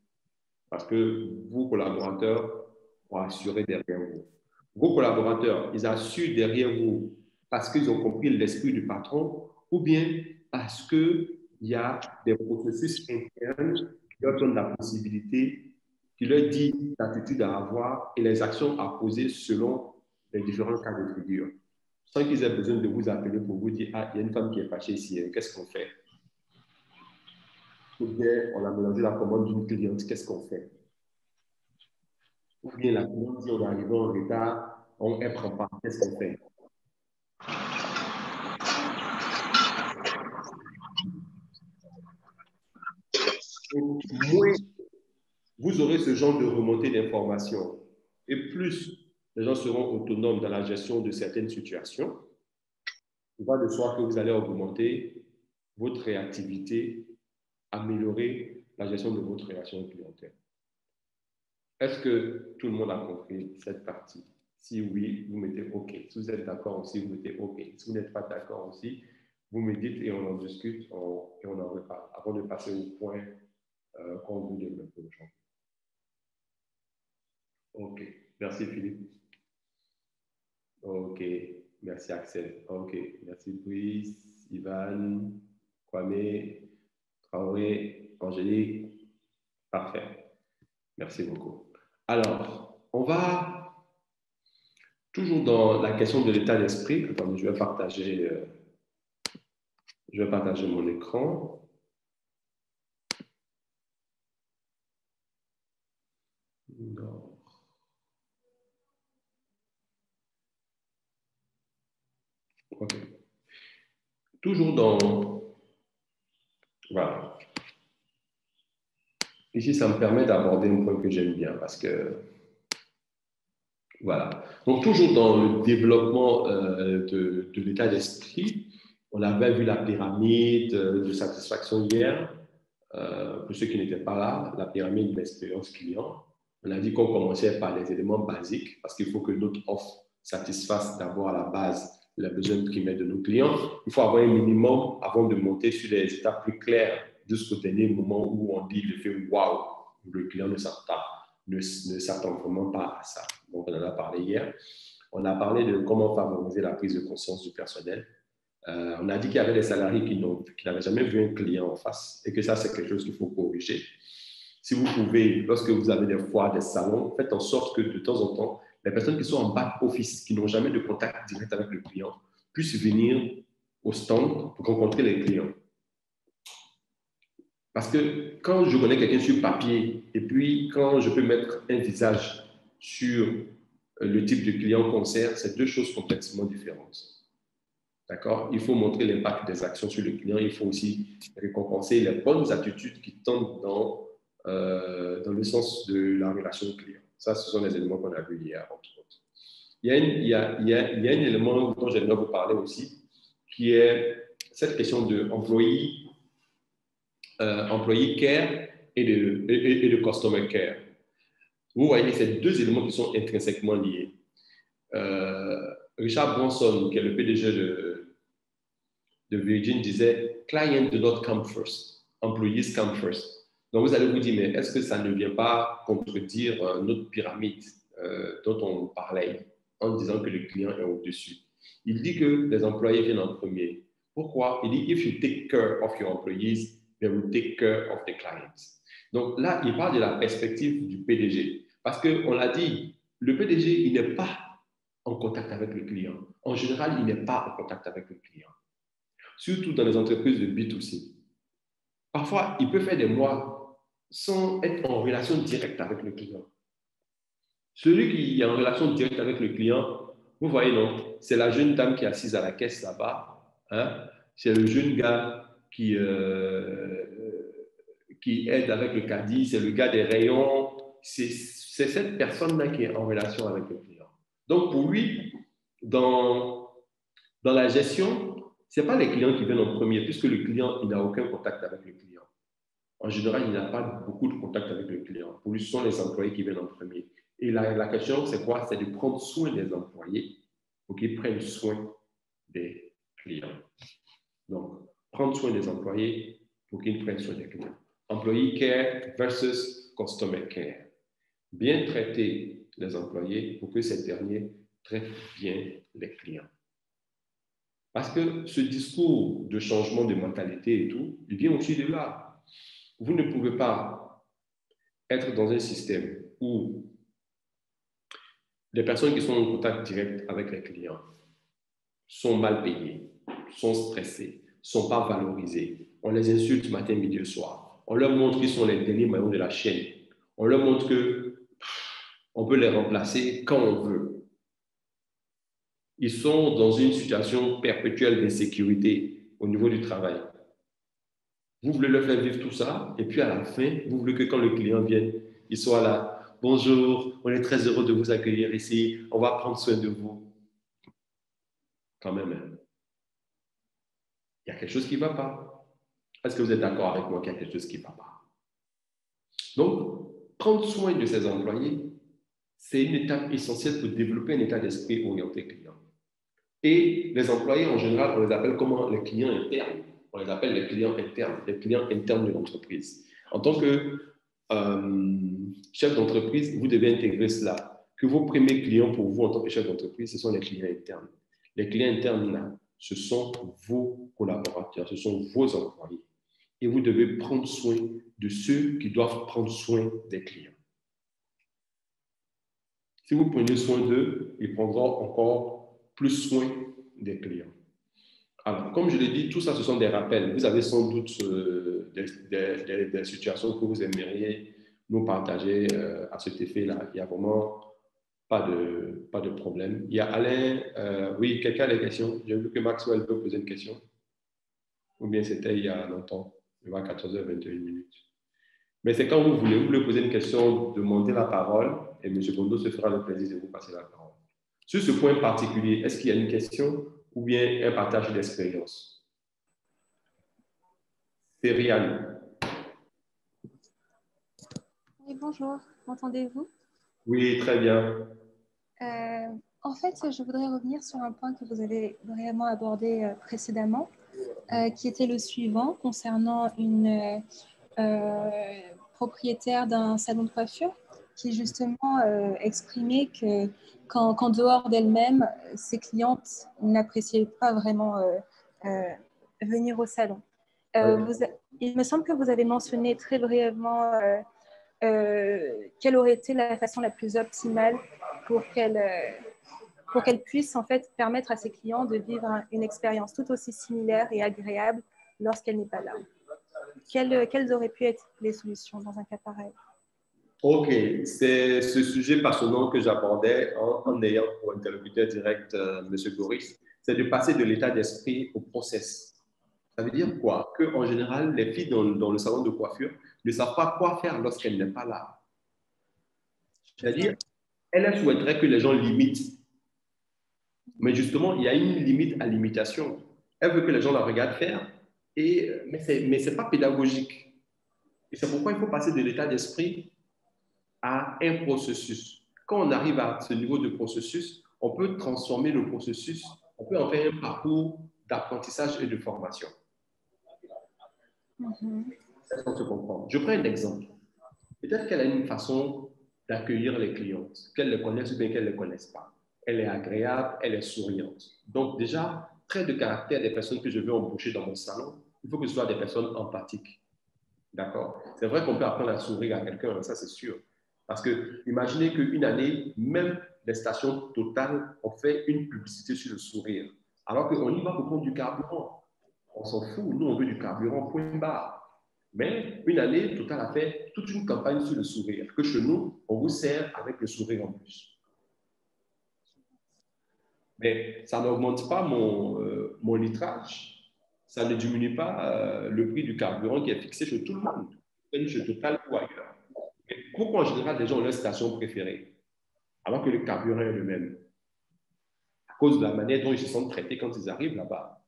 parce que vos collaborateurs ont assuré derrière vous. Vos collaborateurs, ils assurent derrière vous parce qu'ils ont compris l'esprit du patron ou bien parce qu'il y a des processus internes qui leur donnent la possibilité qui leur dit l'attitude à avoir et les actions à poser selon les différents cas de figure. Sans qu'ils aient besoin de vous appeler pour vous dire « Ah, il y a une femme qui est fâchée ici, qu'est-ce qu'on fait ?» Ou bien, on a mélangé la commande d'une cliente, qu'est-ce qu'on fait? Ou bien la cliente dit « On est arrivé en retard, elle ne prend pas, qu'est-ce qu'on fait ?» Moins vous aurez ce genre de remontée d'informations et plus les gens seront autonomes dans la gestion de certaines situations, il va de soi que vous allez augmenter votre réactivité, améliorer la gestion de votre relation clientèle. Est-ce que tout le monde a compris cette partie? Si oui, vous mettez OK. Si vous êtes d'accord aussi, vous mettez OK. Si vous n'êtes pas d'accord aussi, vous me dites et on en discute et on en reparle avant de passer au point qu'on vous développe aujourd'hui. OK. Merci Philippe. OK. Merci Axel. OK. Merci Brice, Ivan, Kwame, Traoré, Angélique. Parfait. Merci beaucoup. Alors, on va toujours dans la question de l'état d'esprit. Attendez, je vais partager mon écran. Non. OK. Toujours dans... Voilà. Ici, ça me permet d'aborder un point que j'aime bien parce que... Voilà. Donc, toujours dans le développement de l'état d'esprit, on avait vu la pyramide de satisfaction hier. Pour ceux qui n'étaient pas là, la pyramide de l'expérience client. On a dit qu'on commençait par les éléments basiques parce qu'il faut que notre offre satisfasse d'abord à la base les besoins primaires de nos clients. Il faut avoir un minimum avant de monter sur des étapes plus claires jusqu'au dernier moment où on dit le fait « waouh », le client ne s'attend vraiment pas à ça. Donc, on en a parlé hier. On a parlé de comment favoriser la prise de conscience du personnel. On a dit qu'il y avait des salariés qui n'avaient jamais vu un client en face et que ça, c'est quelque chose qu'il faut corriger. Si vous pouvez, lorsque vous avez des foires, des salons, faites en sorte que de temps en temps, les personnes qui sont en back-office, qui n'ont jamais de contact direct avec le client, puissent venir au stand pour rencontrer les clients. Parce que quand je connais quelqu'un sur papier et puis quand je peux mettre un visage sur le type de client qu'on sert, c'est deux choses complètement différentes. D'accord? Il faut montrer l'impact des actions sur le client. Il faut aussi récompenser les bonnes attitudes qui tendent dans le sens de la relation client. Ça, ce sont les éléments qu'on a vus hier, entre autres. Il y a un élément dont j'aimerais vous parler aussi, qui est cette question de employee care et de customer care. Vous voyez, c'est deux éléments qui sont intrinsèquement liés. Richard Branson, qui est le PDG de Virgin, disait « Client do not come first, employees come first ». Donc, vous allez vous dire, mais est-ce que ça ne vient pas contredire notre pyramide dont on parlait en disant que le client est au-dessus? Il dit que les employés viennent en premier. Pourquoi? Il dit « If you take care of your employees, they will take care of the clients ». Donc là, il parle de la perspective du PDG. Parce qu'on l'a dit, le PDG, il n'est pas en contact avec le client. En général, il n'est pas en contact avec le client. Surtout dans les entreprises de B2C. Parfois, il peut faire des mois sans être en relation directe avec le client. Celui qui est en relation directe avec le client, vous voyez, non, c'est la jeune dame qui est assise à la caisse là-bas. Hein? C'est le jeune gars qui aide avec le caddie, c'est le gars des rayons. C'est cette personne-là qui est en relation avec le client. Donc, pour lui, dans la gestion, ce n'est pas les clients qui viennent en premier, puisque le client, il n'a aucun contact avec le client. En général, il n'a pas beaucoup de contact avec le client. Pour lui, ce sont les employés qui viennent en premier. Et la question, c'est quoi? C'est de prendre soin des employés pour qu'ils prennent soin des clients. Donc, prendre soin des employés pour qu'ils prennent soin des clients. Employee care versus customer care. Bien traiter les employés pour que ces derniers traitent bien les clients. Parce que ce discours de changement de mentalité et tout, il vient aussi de là. Vous ne pouvez pas être dans un système où les personnes qui sont en contact direct avec les clients sont mal payées, sont stressées, ne sont pas valorisées. On les insulte matin, midi et soir. On leur montre qu'ils sont les derniers maillons de la chaîne. On leur montre qu'on peut les remplacer quand on veut. Ils sont dans une situation perpétuelle d'insécurité au niveau du travail. Vous voulez leur faire vivre tout ça, et puis à la fin, vous voulez que quand le client vienne, il soit là. Bonjour, on est très heureux de vous accueillir ici. On va prendre soin de vous. Quand même, il y a quelque chose qui ne va pas. Est-ce que vous êtes d'accord avec moi qu'il y a quelque chose qui ne va pas? Donc, prendre soin de ses employés, c'est une étape essentielle pour développer un état d'esprit orienté client. Et les employés, en général, on les appelle comment? Les clients internes. On les appelle les clients internes de l'entreprise. En tant que chef d'entreprise, vous devez intégrer cela. Que vos premiers clients pour vous en tant que chef d'entreprise, ce sont les clients internes. Les clients internes, là, ce sont vos collaborateurs, ce sont vos employés. Et vous devez prendre soin de ceux qui doivent prendre soin des clients. Si vous prenez soin d'eux, ils prendront encore plus soin des clients. Alors, comme je l'ai dit, tout ça, ce sont des rappels. Vous avez sans doute des situations que vous aimeriez nous partager à cet effet-là. Il n'y a vraiment pas de problème. Il y a Alain. Oui, quelqu'un a des questions? J'ai vu que Maxwell veut poser une question. Ou bien c'était il y a longtemps, il y a 14h21. Mais c'est quand vous voulez poser une question, demandez la parole et M. Bondo se fera le plaisir de vous passer la parole. Sur ce point particulier, est-ce qu'il y a une question ou bien un partage d'expérience? C'est Rian. Oui, bonjour, m'entendez-vous? Oui, très bien. En fait, je voudrais revenir sur un point que vous avez vraiment abordé précédemment, qui était le suivant concernant une propriétaire d'un salon de coiffure qui justement exprimait qu'en dehors d'elle-même, ses clientes n'appréciaient pas vraiment venir au salon. Il me semble que vous avez mentionné très brièvement quelle aurait été la façon la plus optimale pour qu'elle puisse en fait permettre à ses clients de vivre une expérience tout aussi similaire et agréable lorsqu'elle n'est pas là. Quelles auraient pu être les solutions dans un cas pareil? Ok, c'est ce sujet passionnant que j'abordais en ayant pour interlocuteur direct M. Boris, c'est de passer de l'état d'esprit au process. Ça veut dire quoi? Qu'en général, les filles dans le salon de coiffure ne savent pas quoi faire lorsqu'elles n'est pas là. C'est-à-dire, elles souhaiteraient que les gens limitent. Mais justement, il y a une limite à l'imitation. Elle veut que les gens la regardent faire, mais ce n'est pas pédagogique. Et c'est pourquoi il faut passer de l'état d'esprit à un processus. Quand on arrive à ce niveau de processus, on peut transformer le processus, on peut en faire un parcours d'apprentissage et de formation. Est-ce qu'on se comprend? Je prends un exemple. Peut-être qu'elle a une façon d'accueillir les clientes, qu'elles les connaissent ou bien qu'elles ne les connaissent pas. Elle est agréable, elle est souriante. Donc déjà, trait de caractère des personnes que je veux embaucher dans mon salon, il faut que ce soit des personnes empathiques. D'accord? C'est vrai qu'on peut apprendre à sourire à quelqu'un, ça c'est sûr. Parce que imaginez qu'une année, même les stations Total ont fait une publicité sur le sourire. Alors qu'on y va pour prendre du carburant. On s'en fout, nous on veut du carburant, point barre. Mais une année, Total a fait toute une campagne sur le sourire, que chez nous, on vous sert avec le sourire en plus. Mais ça n'augmente pas mon litrage. Ça ne diminue pas le prix du carburant qui est fixé chez tout le monde, même chez Total ou ailleurs. Mais pourquoi en général les gens ont leur station préférée, alors que le carburant est le même? À cause de la manière dont ils se sont traités quand ils arrivent là-bas.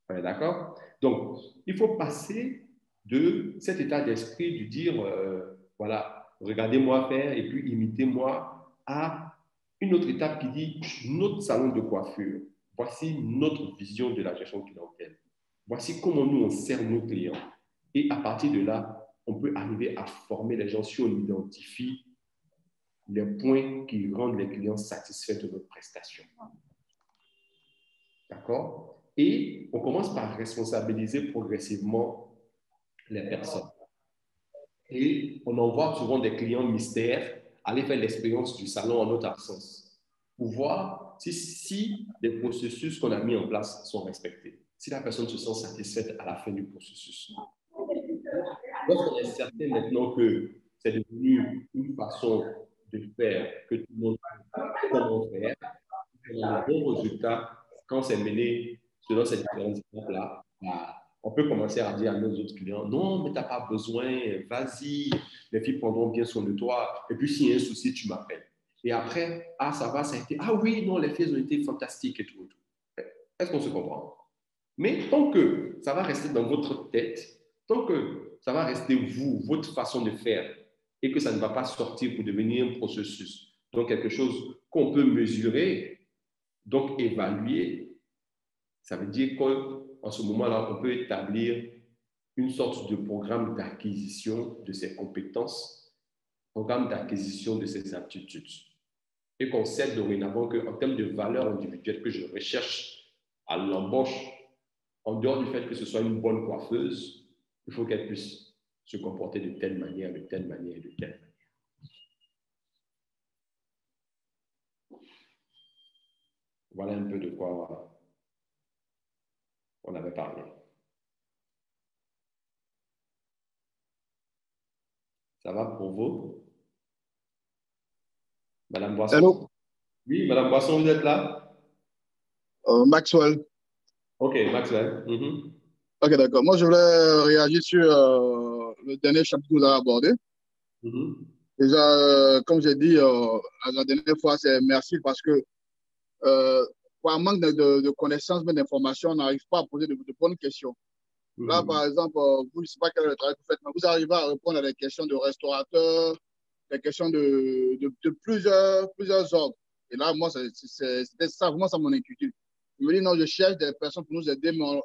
On est d'accord? Donc, il faut passer de cet état d'esprit de dire, voilà, regardez-moi faire et puis imitez-moi, à une autre étape qui dit, notre salon de coiffure, voici notre vision de la gestion clientèle. Voici comment nous, on sert nos clients. Et à partir de là, on peut arriver à former les gens si on identifie les points qui rendent les clients satisfaits de notre prestation. D'accord? Et on commence par responsabiliser progressivement les personnes. Et on envoie souvent des clients mystères aller faire l'expérience du salon en notre absence pour voir si les processus qu'on a mis en place sont respectés, si la personne se sent satisfaite à la fin du processus. Lorsqu'on est certain maintenant que c'est devenu une façon de faire, que tout le monde sait comment faire, on a de bons résultats quand c'est mené selon ces différentes étapes-là. On peut commencer à dire à nos autres clients, non, mais tu n'as pas besoin, vas-y, les filles prendront bien soin de toi. Et puis, s'il y a un souci, tu m'appelles. Et après, ah, ça va, ça a été, ah oui, non, les filles ont été fantastiques et tout. Est-ce qu'on se comprend? Mais tant que ça va rester dans votre tête, tant que ça va rester vous, votre façon de faire, et que ça ne va pas sortir pour devenir un processus, donc quelque chose qu'on peut mesurer, donc évaluer, ça veut dire qu'en ce moment-là, on peut établir une sorte de programme d'acquisition de ces compétences, programme d'acquisition de ces aptitudes. Et qu'on sait dorénavant qu'en termes de valeur individuelle que je recherche à l'embauche, en dehors du fait que ce soit une bonne coiffeuse, il faut qu'elle puisse se comporter de telle manière, de telle manière, de telle manière. Voilà un peu de quoi on avait parlé. Ça va pour vous? Madame Boisson? Hello. Oui, Madame Boisson, vous êtes là? Maxwell. OK, Maxwell. OK, d'accord. Moi, je voulais réagir sur le dernier chapitre que vous avez abordé. Déjà, comme j'ai dit la dernière fois, c'est merci parce que par manque de connaissances, mais d'informations, on n'arrive pas à poser de bonnes questions. Là, par exemple, vous ne savez pas quel est le travail que vous faites, mais vous arrivez à répondre à des questions de restaurateurs, des questions de plusieurs ordres. Et là, moi, c'était ça, vraiment, ça mon inquiétude. Je me dis, non, je cherche des personnes pour nous aider, mais il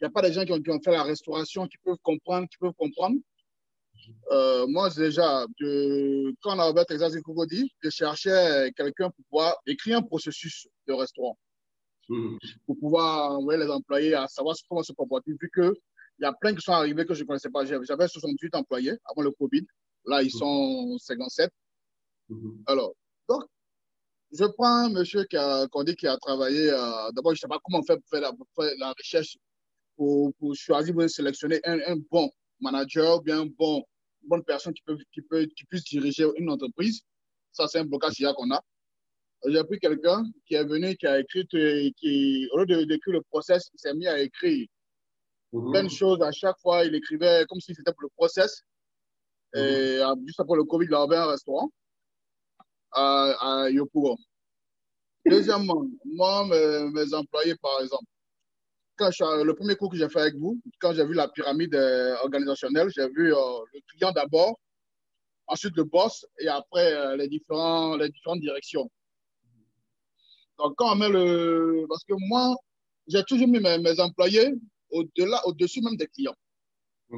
n'y a pas des gens qui ont fait la restauration, qui peuvent comprendre. Moi, déjà, quand on a ouvert Texas Cocody, je cherchais quelqu'un pour pouvoir écrire un processus de restaurant, pour pouvoir envoyer les employés à savoir comment se comporter, vu qu'il y a plein qui sont arrivés que je ne connaissais pas. J'avais 68 employés avant le Covid. Là, ils sont 57. Alors, donc, je prends un monsieur qu'on dit qui a travaillé. D'abord, je ne sais pas comment on fait pour faire la recherche, pour choisir, pour sélectionner un bon manager, ou bien une bonne personne qui puisse diriger une entreprise. Ça, c'est un blocage qu'on a. J'ai pris quelqu'un qui est venu, qui a écrit, au lieu d'écrire le process, il s'est mis à écrire plein de choses. À chaque fois, il écrivait comme si c'était pour le process. Et juste après le Covid, il a ouvert un restaurant à Yopougon. Deuxièmement, moi, mes employés, par exemple, le premier cours que j'ai fait avec vous, quand j'ai vu la pyramide organisationnelle, j'ai vu le client d'abord, ensuite le boss et après les différentes directions. Donc, quand on met parce que moi, j'ai toujours mis mes employés au-dessus même des clients.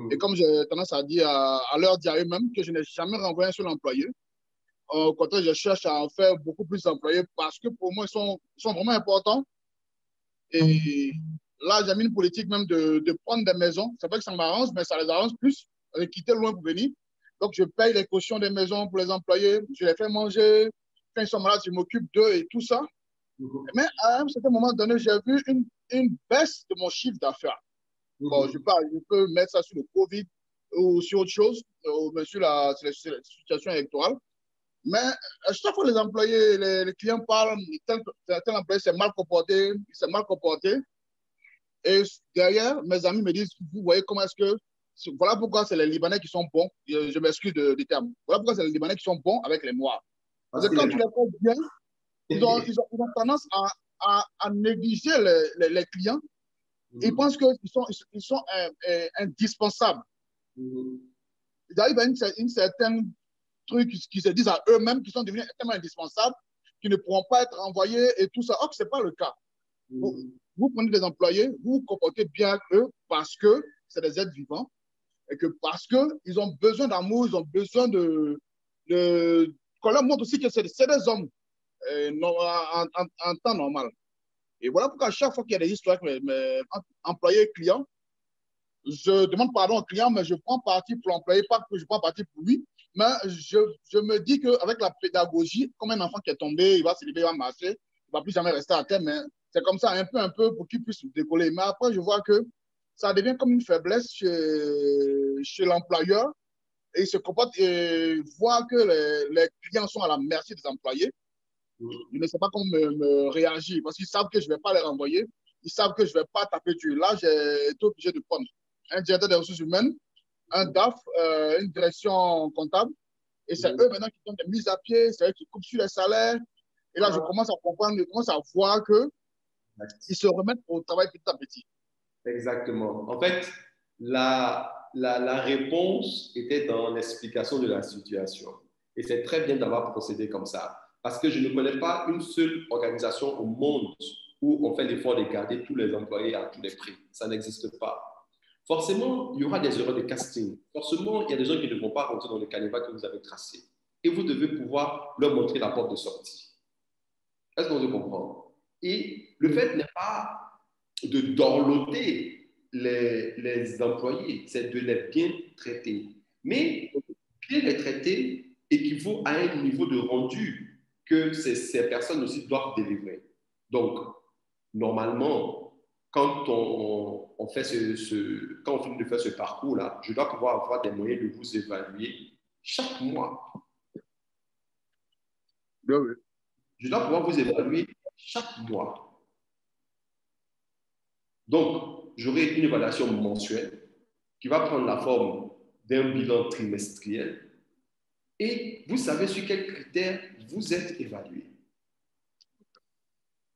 Et comme j'ai tendance à dire à l'heure d'hier même, que je n'ai jamais renvoyé un seul employé. Au contraire, je cherche à en faire beaucoup plus d'employés parce que pour moi, ils sont vraiment importants. Et là, j'ai mis une politique même de prendre des maisons. C'est vrai que ça m'arrange, mais ça les arrange plus de quitter loin pour venir. Donc, je paye les cautions des maisons pour les employés. Je les fais manger. Quand ils sont malades, je m'occupe d'eux et tout ça. Mais à un certain moment donné, j'ai vu une baisse de mon chiffre d'affaires. Bon, je peux mettre ça sur le Covid ou sur autre chose, ou sur la situation électorale. Mais à chaque fois, les employés, les clients parlent, tel employé s'est mal comporté, il s'est mal comporté. Et derrière, mes amis me disent, vous voyez comment est-ce que, voilà pourquoi c'est les Libanais qui sont bons, je m'excuse du terme, voilà pourquoi c'est les Libanais qui sont bons avec les Noirs. Parce que quand tu les fais bien, ils ont tendance à négliger les clients. Ils pensent qu'ils sont indispensables. Ils arrivent à une certaine truc qui se disent à eux-mêmes qu'ils sont devenus tellement indispensables qu'ils ne pourront pas être envoyés et tout ça. Or, ce n'est pas le cas. Vous prenez des employés, vous vous comportez bien avec eux parce que c'est des êtres vivants et que parce qu'ils ont besoin d'amour, ils ont besoin qu'on leur montre aussi que c'est des hommes en temps normal. Et voilà pourquoi à chaque fois qu'il y a des histoires avec mes employés clients, je demande pardon au client, mais je prends parti pour l'employé, pas que je prends parti pour lui. Mais je me dis qu'avec la pédagogie, comme un enfant qui est tombé, il va se lever, il va marcher, il ne va plus jamais rester à terre, mais c'est comme ça, un peu pour qu'il puisse décoller. Mais après, je vois que ça devient comme une faiblesse chez l'employeur et il se comporte et voit que les clients sont à la merci des employés. Ils ne savent pas comment me réagir parce qu'ils savent que je ne vais pas les renvoyer. Ils savent que je ne vais pas taper dessus. Là, j'ai été obligé de prendre un directeur des ressources humaines, un DAF, une direction comptable. Et c'est eux maintenant qui font des mises à pied, c'est eux qui coupent sur les salaires. Et là, je commence à comprendre, je commence à voir qu'ils se remettent au travail petit à petit. Exactement. En fait, la réponse était dans l'explication de la situation. Et c'est très bien d'avoir procédé comme ça. Parce que je ne connais pas une seule organisation au monde où on fait l'effort de garder tous les employés à tous les prix. Ça n'existe pas. Forcément, il y aura des erreurs de casting. Forcément, il y a des gens qui ne vont pas rentrer dans le canevas que vous avez tracé. Et vous devez pouvoir leur montrer la porte de sortie. Est-ce qu'on se comprend? Et le fait n'est pas de dorloter les employés, c'est de les bien traiter. Mais bien les traiter équivaut à un niveau de rendu que ces personnes aussi doivent délivrer. Donc, normalement, quand on fait quand on finit de faire ce parcours-là, je dois pouvoir avoir des moyens de vous évaluer chaque mois. Je dois pouvoir vous évaluer chaque mois. Donc, j'aurai une évaluation mensuelle qui va prendre la forme d'un bilan trimestriel et vous savez sur quels critères vous êtes évalué.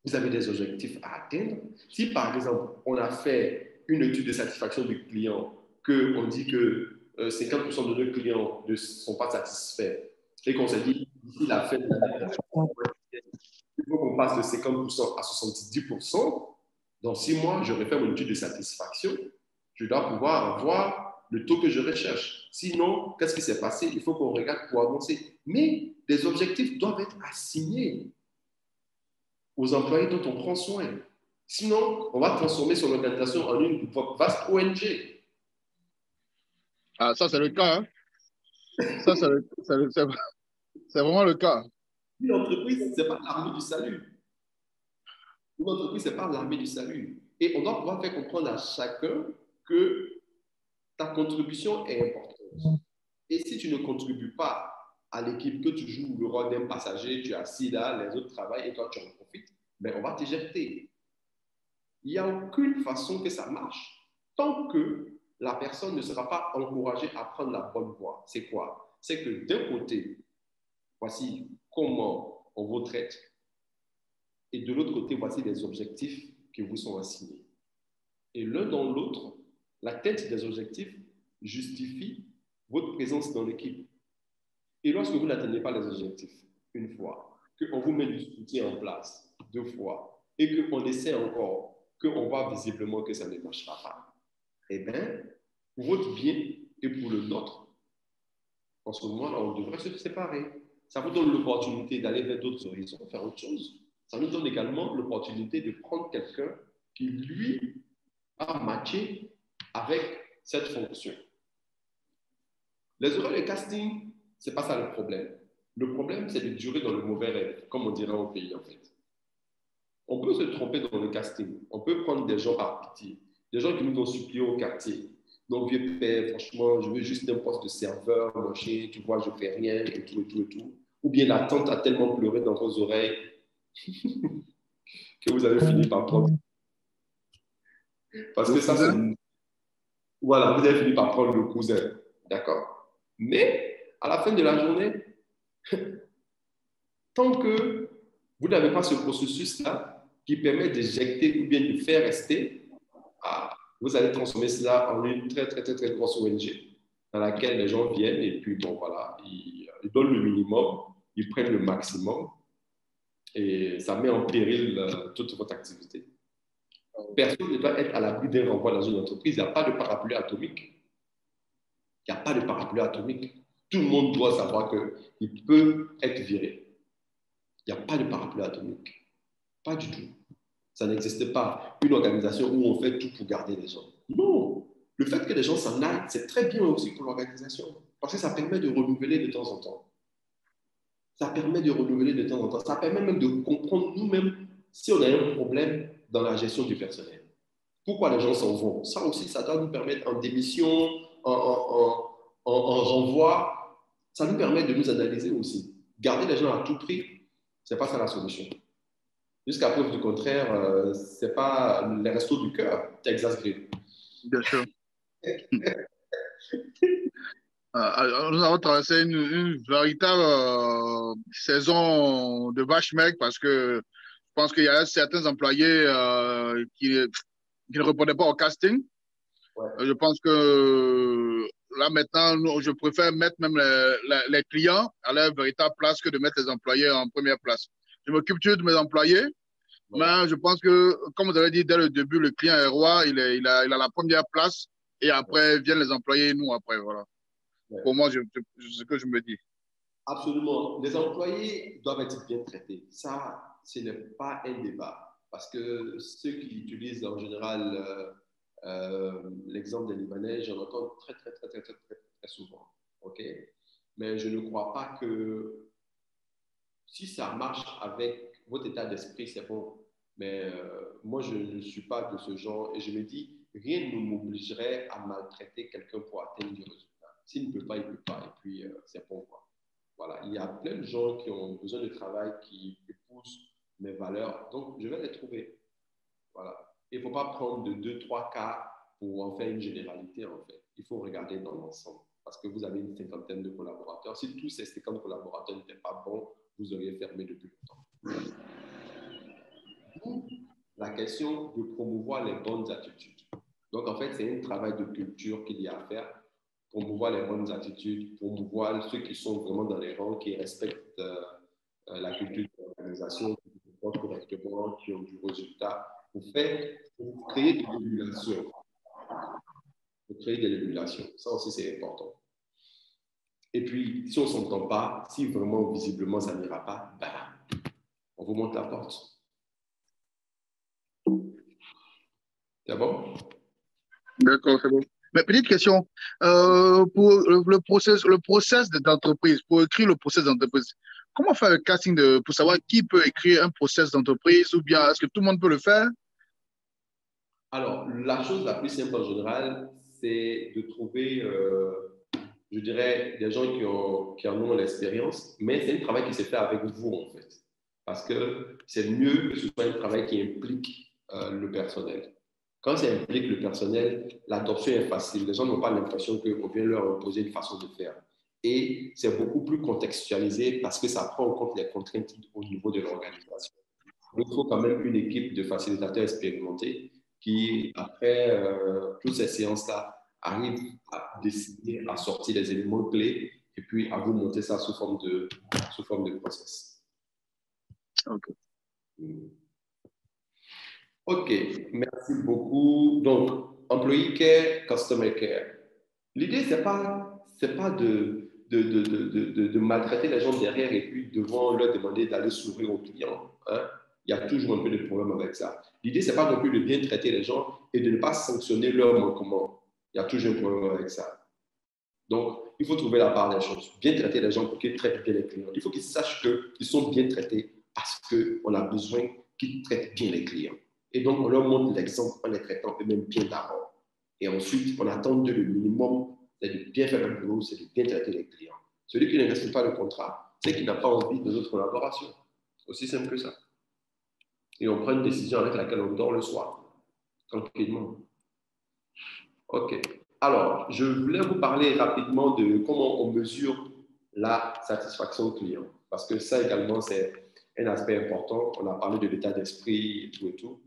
Vous avez des objectifs à atteindre. Si, par exemple, on a fait une étude de satisfaction du client, qu'on dit que 50% de nos clients ne sont pas satisfaits et qu'on s'est dit, d'ici la fin de l'année, il faut qu'on passe de 50% à 70%, dans 6 mois, je refais mon étude de satisfaction. Je dois pouvoir avoir le taux que je recherche. Sinon, qu'est-ce qui s'est passé? Il faut qu'on regarde pour avancer. Mais les objectifs doivent être assignés aux employés dont on prend soin. Sinon, on va transformer son organisation en une vaste ONG. Ah, ça, c'est le cas. Hein? Ça, c'est vraiment le cas. Une entreprise, ce n'est pas l'armée du salut. Une entreprise, ce n'est pas l'armée du salut. Et on doit pouvoir faire comprendre à chacun que ta contribution est importante. Et si tu ne contribues pas à l'équipe, que tu joues le rôle d'un passager, tu es assis là, les autres travaillent et toi tu en profites, ben on va t'éjecter. Il n'y a aucune façon que ça marche tant que la personne ne sera pas encouragée à prendre la bonne voie. C'est quoi? C'est que d'un côté, voici comment on vous traite et de l'autre côté, voici les objectifs qui vous sont assignés. Et l'un dans l'autre, l'atteinte des objectifs justifie votre présence dans l'équipe. Et lorsque vous n'atteignez pas les objectifs, une fois, qu'on vous met du soutien en place, 2 fois, et qu'on essaie encore, qu'on voit visiblement que ça ne marchera pas, eh bien, pour votre bien et pour le nôtre, en ce moment-là, on devrait se séparer. Ça vous donne l'opportunité d'aller vers d'autres horizons, faire autre chose. Ça nous donne également l'opportunité de prendre quelqu'un qui, lui, a matché avec cette fonction. Les erreurs de casting, ce n'est pas ça le problème. Le problème, c'est de durer dans le mauvais rêve, comme on dirait au pays, en fait. On peut se tromper dans le casting. On peut prendre des gens par pitié, des gens qui nous ont supplié au quartier. Donc, vieux père, franchement, je veux juste un poste de serveur, mon chien, tu vois, je ne fais rien, et tout, et tout, et tout. Ou bien la tante a tellement pleuré dans vos oreilles que vous avez fini par prendre. Parce que ça, c'est... Voilà, vous avez fini par prendre le cousin. D'accord? Mais, à la fin de la journée, tant que vous n'avez pas ce processus-là qui permet d'éjecter ou bien de faire rester, vous allez transformer cela en une très, très, très, très grosse ONG dans laquelle les gens viennent et puis, bon, voilà, ils donnent le minimum, ils prennent le maximum et ça met en péril toute votre activité. Personne ne doit être à l'abri d'un renvoi dans une entreprise. Il n'y a pas de parapluie atomique. Il n'y a pas de parapluie atomique. Tout le monde doit savoir qu'il peut être viré. Il n'y a pas de parapluie atomique. Pas du tout. Ça n'existe pas. Une organisation où on fait tout pour garder les gens. Non. le fait que les gens s'en aillent, c'est très bien aussi pour l'organisation. Parce que ça permet de renouveler de temps en temps. Ça permet de renouveler de temps en temps. Ça permet même de comprendre nous-mêmes si on a un problème dans la gestion du personnel. Pourquoi les gens s'en vont? Ça aussi, ça doit nous permettre en démission, en renvoi. Ça nous permet de nous analyser aussi. Garder les gens à tout prix, ce n'est pas ça la solution. Jusqu'à preuve du contraire, ce n'est pas les restos du cœur, Texas Grill. Bien sûr. Nous avons traversé une véritable saison de vache maigre parce que je pense qu'il y a certains employés qui ne répondaient pas au casting. Ouais. Je pense que là maintenant, je préfère mettre même les clients à leur véritable place que de mettre les employés en première place. Je m'occupe toujours de mes employés, ouais. Mais je pense que, comme vous avez dit dès le début, le client est roi, il a la première place et après viennent les employés et nous après. Voilà. Ouais. Pour moi, c'est ce que je me dis. Absolument. Les employés doivent être bien traités. Ça, ce n'est pas un débat. Parce que ceux qui utilisent en général l'exemple des Libanais, j'en entends très souvent. Okay? Mais je ne crois pas que si ça marche avec votre état d'esprit, c'est bon. Mais moi, je ne suis pas de ce genre et je me dis, rien ne m'obligerait à maltraiter quelqu'un pour atteindre du résultat. S'il ne peut pas, il ne peut pas. Et puis, c'est bon, quoi. Voilà. Il y a plein de gens qui ont besoin de travail, qui épousent mes valeurs. Donc, je vais les trouver. Voilà. Il ne faut pas prendre de 2-3 cas pour en faire une généralité, en fait. Il faut regarder dans l'ensemble. Parce que vous avez une cinquantaine de collaborateurs. Si tous ces 50 collaborateurs n'étaient pas bons, vous auriez fermé depuis longtemps. La question de promouvoir les bonnes attitudes. Donc, en fait, c'est un travail de culture qu'il y a à faire. Promouvoir les bonnes attitudes, promouvoir ceux qui sont vraiment dans les rangs, qui respectent la culture de l'organisation, qui se comportent correctement, qui ont du résultat. Pour créer de l'émulation. Pour créer de l'émulation. Ça aussi, c'est important. Et puis, si on ne s'entend pas, si vraiment, visiblement, ça n'ira pas, ben, on vous monte la porte. C'est bon? D'accord, c'est bon. Mais petite question, pour le process d'entreprise, pour écrire le process d'entreprise, comment faire le casting pour savoir qui peut écrire un process d'entreprise ou bien est-ce que tout le monde peut le faire? Alors, la chose la plus simple en général, c'est de trouver, je dirais, des gens qui en ont l'expérience, mais c'est un travail qui se fait avec vous en fait. Parce que c'est mieux que ce soit un travail qui implique le personnel. Quand ça implique le personnel, l'adoption est facile. Les gens n'ont pas l'impression qu'on vient leur imposer une façon de faire. Et c'est beaucoup plus contextualisé parce que ça prend en compte les contraintes au niveau de l'organisation. Il faut quand même une équipe de facilitateurs expérimentés qui, après toutes ces séances-là, arrivent à décider, à sortir les éléments clés et puis à vous monter ça sous forme de process. OK. OK, merci beaucoup. Donc, employee care, customer care. L'idée, ce n'est pas de maltraiter les gens derrière et puis devant leur demander d'aller s'ouvrir aux clients. Hein? Il y a toujours un peu de problème avec ça. L'idée, ce n'est pas non plus de bien traiter les gens et de ne pas sanctionner leur manquement. Il y a toujours un problème avec ça. Donc, il faut trouver la part des choses. Bien traiter les gens pour qu'ils traitent bien les clients. Il faut qu'ils sachent qu'ils sont bien traités parce qu'on a besoin qu'ils traitent bien les clients. Et donc, on leur montre l'exemple en les traitant eux-mêmes bien d'abord. Et ensuite, on attend le minimum, c'est de bien faire le boulot, c'est de bien traiter les clients. Celui qui ne respecte pas le contrat, c'est qu'il n'a pas envie de notre collaboration. Aussi simple que ça. Et on prend une décision avec laquelle on dort le soir, tranquillement. OK. Alors, je voulais vous parler rapidement de comment on mesure la satisfaction client. Parce que ça également, c'est un aspect important. On a parlé de l'état d'esprit et tout.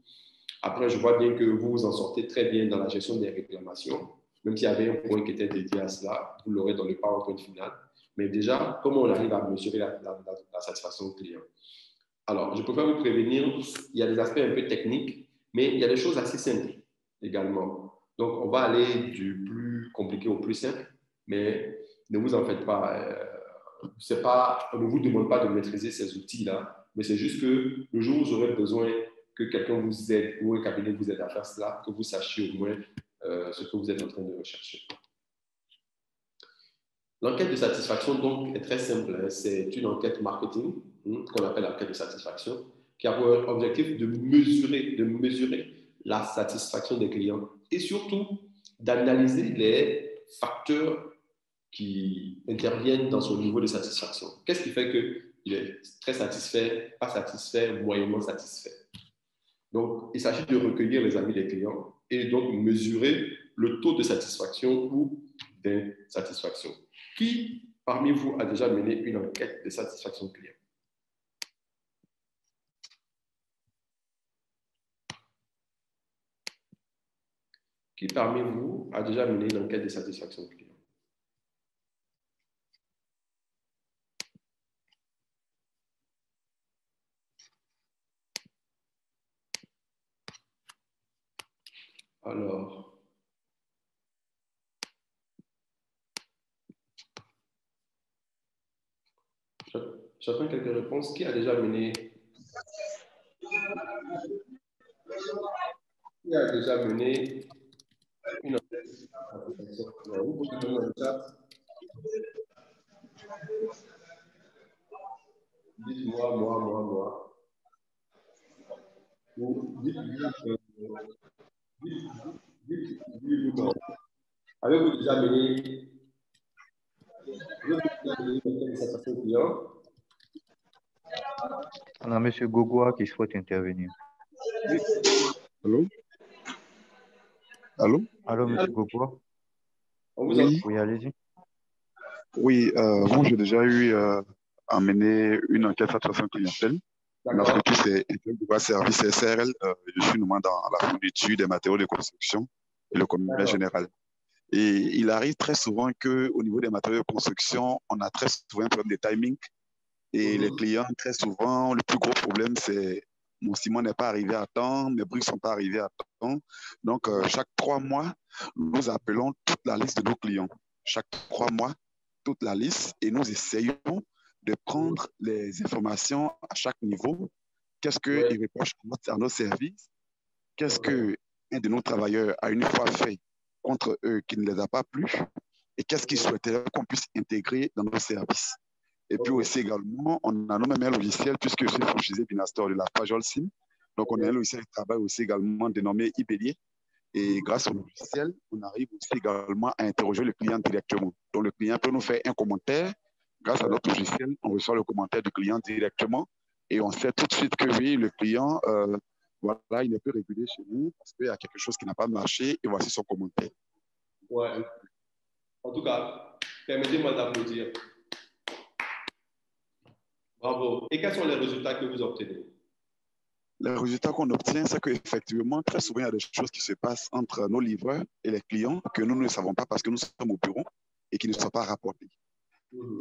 Après, je vois bien que vous vous en sortez très bien dans la gestion des réclamations. Même s'il y avait un point qui était dédié à cela, vous l'aurez dans le PowerPoint final. Mais déjà, comment on arrive à mesurer la satisfaction client? Alors, je préfère vous prévenir, il y a des aspects un peu techniques, mais il y a des choses assez simples également. Donc, on va aller du plus compliqué au plus simple, mais ne vous en faites pas. On ne vous demande pas de maîtriser ces outils-là, mais c'est juste que le jour où vous aurez besoin que quelqu'un vous aide ou un cabinet vous aide à faire cela, que vous sachiez au moins ce que vous êtes en train de rechercher. L'enquête de satisfaction, donc, est très simple. C'est une enquête marketing, qu'on appelle l'enquête de satisfaction, qui a pour objectif de mesurer la satisfaction des clients et surtout d'analyser les facteurs qui interviennent dans son niveau de satisfaction. Qu'est-ce qui fait qu'il est très satisfait, pas satisfait, moyennement satisfait? Donc, il s'agit de recueillir les avis des clients et donc mesurer le taux de satisfaction ou d'insatisfaction. Qui, parmi vous, a déjà mené une enquête de satisfaction client? Qui, parmi vous, a déjà mené une enquête de satisfaction client? Alors, j'attends quelques réponses. Qui a déjà mené une enquête? Vous pouvez donner dans le chat. Dites-moi, moi. Ou dites-moi. Avez-vous déjà mené une enquête de satisfaction client? On a M. Gogoa qui souhaite intervenir. Allô? Allô? Allô, M. Gogoa? Oui. Oui, allez-y. Oui, moi j'ai déjà eu à mener une enquête de satisfaction clientèle. Notre équipe, c'est Intel Service SRL. Je suis nommé dans la fourniture des matériaux de construction et le commerce général. Et il arrive très souvent qu'au niveau des matériaux de construction, on a très souvent un problème de timing. Et les clients, très souvent, le plus gros problème, c'est mon ciment n'est pas arrivé à temps, mes briques ne sont pas arrivées à temps. Donc, chaque 3 mois, nous appelons toute la liste de nos clients. Chaque 3 mois, toute la liste, et nous essayons de prendre les informations à chaque niveau. Qu'est-ce qu'ils reprochent à nos services? Qu'est-ce qu'un de nos travailleurs a une fois fait contre eux qui ne les a pas plu? Et qu'est-ce qu'ils souhaiteraient qu'on puisse intégrer dans nos services? Et puis aussi également, on a nous-mêmes un logiciel, puisque je suis franchisé Binastor de la Pajol Sim. Donc, on a un logiciel qui travaille aussi également dénommé Ibélier. Et grâce au logiciel, on arrive aussi également à interroger le client directement. Donc, le client peut nous faire un commentaire. Grâce à notre logiciel, on reçoit le commentaire du client directement. Et on sait tout de suite que oui, le client, voilà, il est peu régulier chez nous parce qu'il y a quelque chose qui n'a pas marché. Et voici son commentaire. Ouais. En tout cas, permettez-moi d'applaudir. Bravo. Et quels sont les résultats que vous obtenez? Les résultats qu'on obtient, c'est qu'effectivement, très souvent, il y a des choses qui se passent entre nos livreurs et les clients que nous ne savons pas parce que nous sommes au bureau et qui ne sont pas rapportés.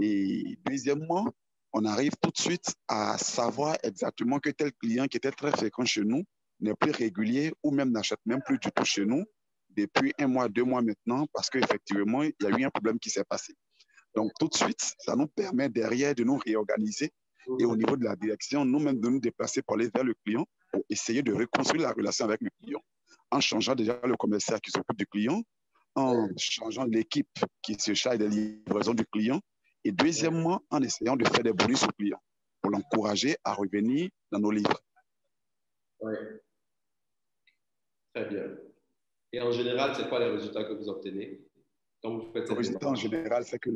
Et deuxièmement, on arrive tout de suite à savoir exactement que tel client qui était très fréquent chez nous n'est plus régulier ou même n'achète même plus du tout chez nous depuis 1 mois, 2 mois maintenant parce qu'effectivement, il y a eu un problème qui s'est passé. Donc, tout de suite, ça nous permet derrière de nous réorganiser et au niveau de la direction, nous-mêmes de nous déplacer pour aller vers le client pour essayer de reconstruire la relation avec le client en changeant déjà le commercial qui s'occupe du client, en changeant l'équipe qui se charge des livraisons du client et deuxièmement, en essayant de faire des bonus au client pour l'encourager à revenir dans nos livres. Oui. Très bien. Et en général, c'est quoi les résultats que vous obtenez? Le résultat en général, c'est que,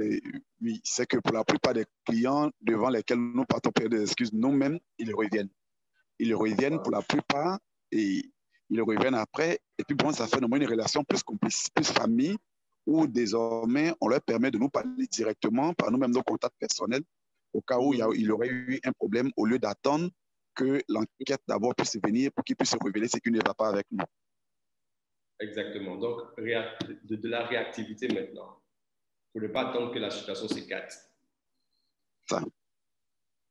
c'est que pour la plupart des clients devant lesquels nous partons pour des excuses nous-mêmes, ils reviennent. Ils reviennent pour la plupart et ils reviennent après. Et puis bon, ça fait une relation plus complice, plus famille, où désormais, on leur permet de nous parler directement par nous-mêmes nos contacts personnels, au cas où il y aurait eu un problème, au lieu d'attendre que l'enquête d'abord puisse venir pour qu'ils puissent révéler ce qui ne va pas avec nous. Exactement. Donc, de la réactivité maintenant. Pour ne pas attendre que la situation s'écarte. Ça.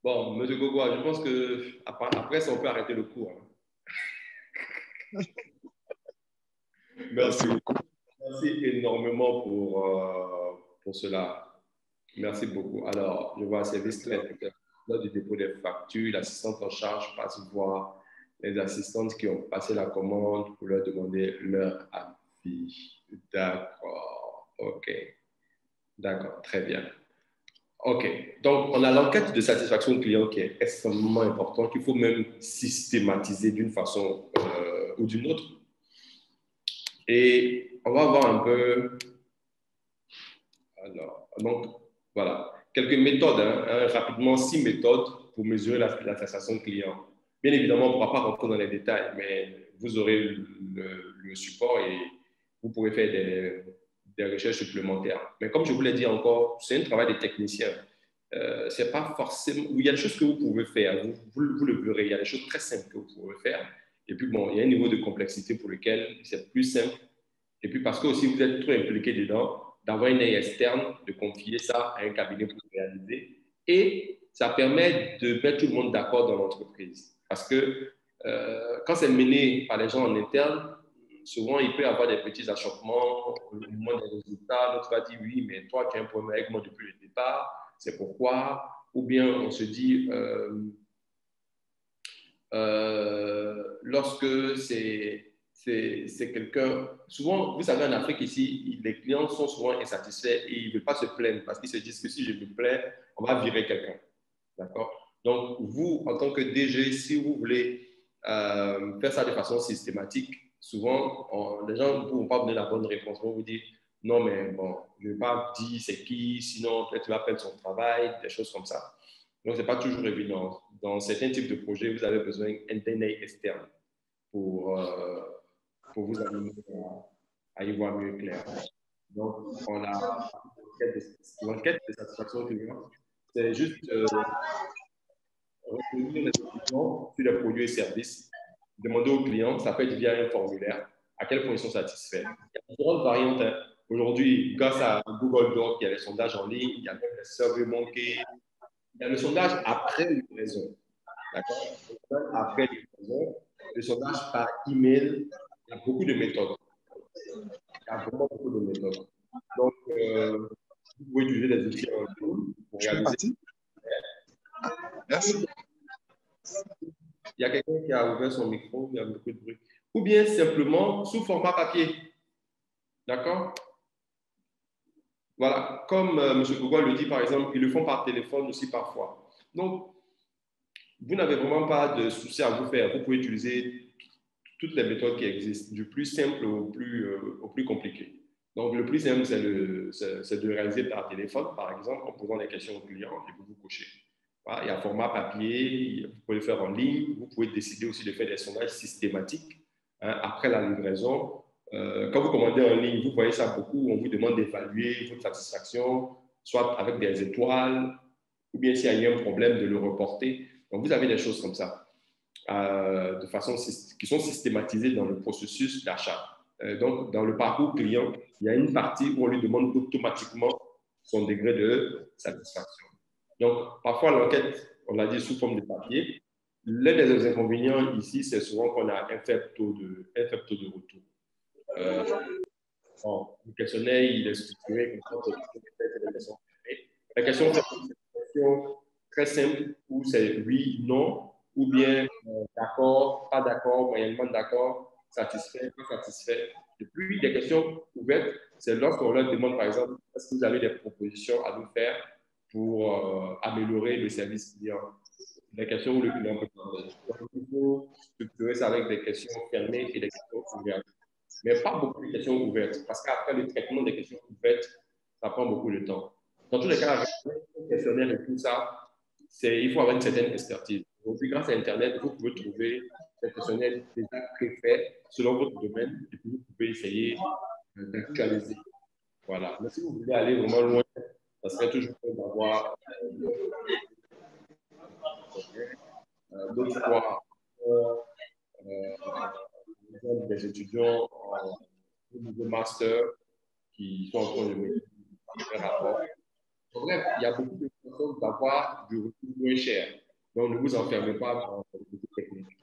Bon, M. Gogoa, je pense qu'après ça, on peut arrêter le cours. Hein. Merci beaucoup. Merci énormément pour cela. Merci beaucoup. Alors, je vois un service traiteur. Lors du dépôt des factures, l'assistante en charge passe voir les assistantes qui ont passé la commande pour leur demander leur avis. D'accord. OK. D'accord. Très bien. OK. Donc, on a l'enquête de satisfaction client qui est extrêmement importante, qu'il faut même systématiser d'une façon ou d'une autre. Et on va voir un peu. Alors, donc, voilà. Quelques méthodes, rapidement, 6 méthodes pour mesurer la satisfaction client. Bien évidemment, on ne pourra pas rentrer dans les détails, mais vous aurez le support et vous pourrez faire des recherches supplémentaires. Mais comme je vous l'ai dit encore, c'est un travail des techniciens. C'est pas forcément. Il y a des choses que vous pouvez faire, vous le verrez, il y a des choses très simples que vous pouvez faire. Et puis, bon, il y a un niveau de complexité pour lequel c'est plus simple. Et puis, parce que aussi vous êtes trop impliqué dedans, d'avoir une aide externe, de confier ça à un cabinet pour réaliser. Et ça permet de mettre tout le monde d'accord dans l'entreprise. Parce que quand c'est mené par les gens en interne, souvent il peut y avoir des petits achoppements au moment des résultats. L'autre va dire oui, mais toi tu as un problème avec moi depuis le départ, c'est pourquoi. Ou bien on se dit lorsque c'est quelqu'un. Souvent, vous savez, en Afrique, ici, les clients sont souvent insatisfaits et ils ne veulent pas se plaindre parce qu'ils se disent que si je me plains, on va virer quelqu'un. D'accord? Donc, vous, en tant que DG, si vous voulez faire ça de façon systématique, souvent, les gens ne vont pas donner la bonne réponse. Ils vont vous dire non, mais bon, je ne vais pas dire c'est qui, sinon peut-être tu vas perdre son travail, des choses comme ça. Donc, ce n'est pas toujours évident. Dans certains types de projets, vous avez besoin d'un œil externe pour vous amener à y voir mieux clair. Donc, on a l'enquête de satisfaction client. C'est juste retenir les opinions sur les produits et services, demander aux clients, ça peut être via un formulaire, à quel point ils sont satisfaits. Il y a différentes variantes. Hein. Aujourd'hui, grâce à Google Doc, il y a les sondages en ligne, il y a même les SurveyMonkey, il y a le sondage après livraison. D'accord? Après livraison, le sondage par email, il y a beaucoup de méthodes. Il y a vraiment beaucoup de méthodes. Donc, vous pouvez utiliser des outils en ligne pour réaliser. Merci. Il y a quelqu'un qui a ouvert son micro, il y a beaucoup de bruit. Ou bien simplement sous format papier. D'accord? Voilà. Comme M. Gougoua le dit, par exemple, ils le font par téléphone aussi parfois. Donc, vous n'avez vraiment pas de souci à vous faire. Vous pouvez utiliser toutes les méthodes qui existent, du plus simple au plus compliqué. Donc, le plus simple, c'est de réaliser par téléphone, par exemple, en posant des questions aux clients et vous cochez. Voilà, il y a format papier, vous pouvez le faire en ligne, vous pouvez décider aussi de faire des sondages systématiques après la livraison. Quand vous commandez en ligne, vous voyez ça beaucoup, on vous demande d'évaluer votre satisfaction, soit avec des étoiles, ou bien s'il y a eu un problème, de le reporter. Donc, vous avez des choses comme ça, de façon qui sont systématisées dans le processus d'achat. Donc, dans le parcours client, il y a une partie où on lui demande automatiquement son degré de satisfaction. Donc, parfois, l'enquête, on l'a dit, sous forme de papier. L'un des inconvénients ici, c'est souvent qu'on a un faible taux de retour. Bon, le questionnaire, il est structuré comme ça, la question, c'est une question très simple où c'est oui, non, ou bien d'accord, pas d'accord, moyennement d'accord, satisfait, pas satisfait. Et puis, des questions ouvertes, c'est lorsqu'on leur demande, par exemple, est-ce que vous avez des propositions à nous faire pour améliorer le service client? Des questions où le client peut parler. Donc, il faut structurer ça avec des questions fermées et des questions ouvertes. Mais pas beaucoup de questions ouvertes, parce qu'après le traitement des questions ouvertes, ça prend beaucoup de temps. Dans tous les cas, avec le questionnaire et tout ça, il faut avoir une certaine expertise. Aujourd'hui, grâce à Internet, vous pouvez trouver des questionnaires déjà préfaits selon votre domaine et puis vous pouvez essayer d'actualiser. Voilà. Mais si vous voulez aller vraiment loin, ça serait toujours bon d'avoir d'autres fois des étudiants au niveau master qui sont en train de mettre un rapport. Bref, il y a beaucoup de façons d'avoir du retour moins cher. Donc, ne vous enfermez pas dans les techniques.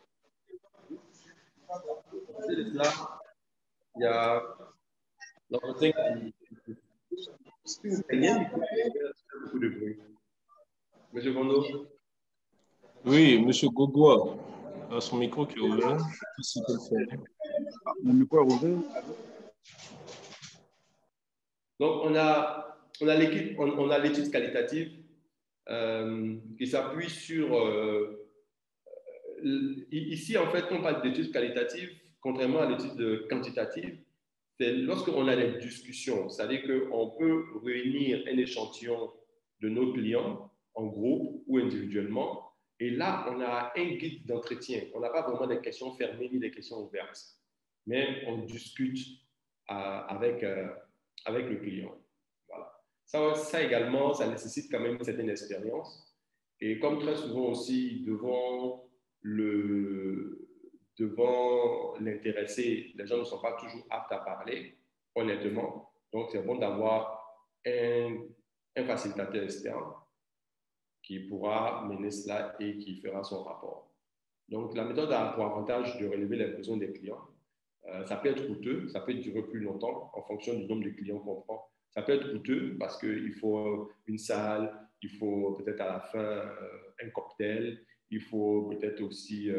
Ensuite de cela, il y a l'entretien qui... Si vous payez, il y a beaucoup de bruit. Monsieur Bondo? Oui, M. Gougoua, son micro qui est ouvert. Mon micro est ouvert. Donc, on a l'étude qualitative qui s'appuie sur... ici, en fait, on parle d'étude qualitative, contrairement à l'étude quantitative, c'est lorsqu'on a des discussions, c'est-à-dire qu'on peut réunir un échantillon de nos clients en groupe ou individuellement, et là, on a un guide d'entretien. On n'a pas vraiment des questions fermées ni des questions ouvertes, mais on discute avec le client. Voilà. Ça également, ça nécessite quand même une certaine expérience. Et comme très souvent aussi, devant l'intéressé, les gens ne sont pas toujours aptes à parler, honnêtement. Donc, c'est bon d'avoir un facilitateur externe qui pourra mener cela et qui fera son rapport. Donc, la méthode a pour avantage de relever les besoins des clients. Ça peut être coûteux, ça peut durer plus longtemps en fonction du nombre de clients qu'on prend. Ça peut être coûteux parce qu'il faut une salle, il faut peut-être à la fin un cocktail, il faut peut-être aussi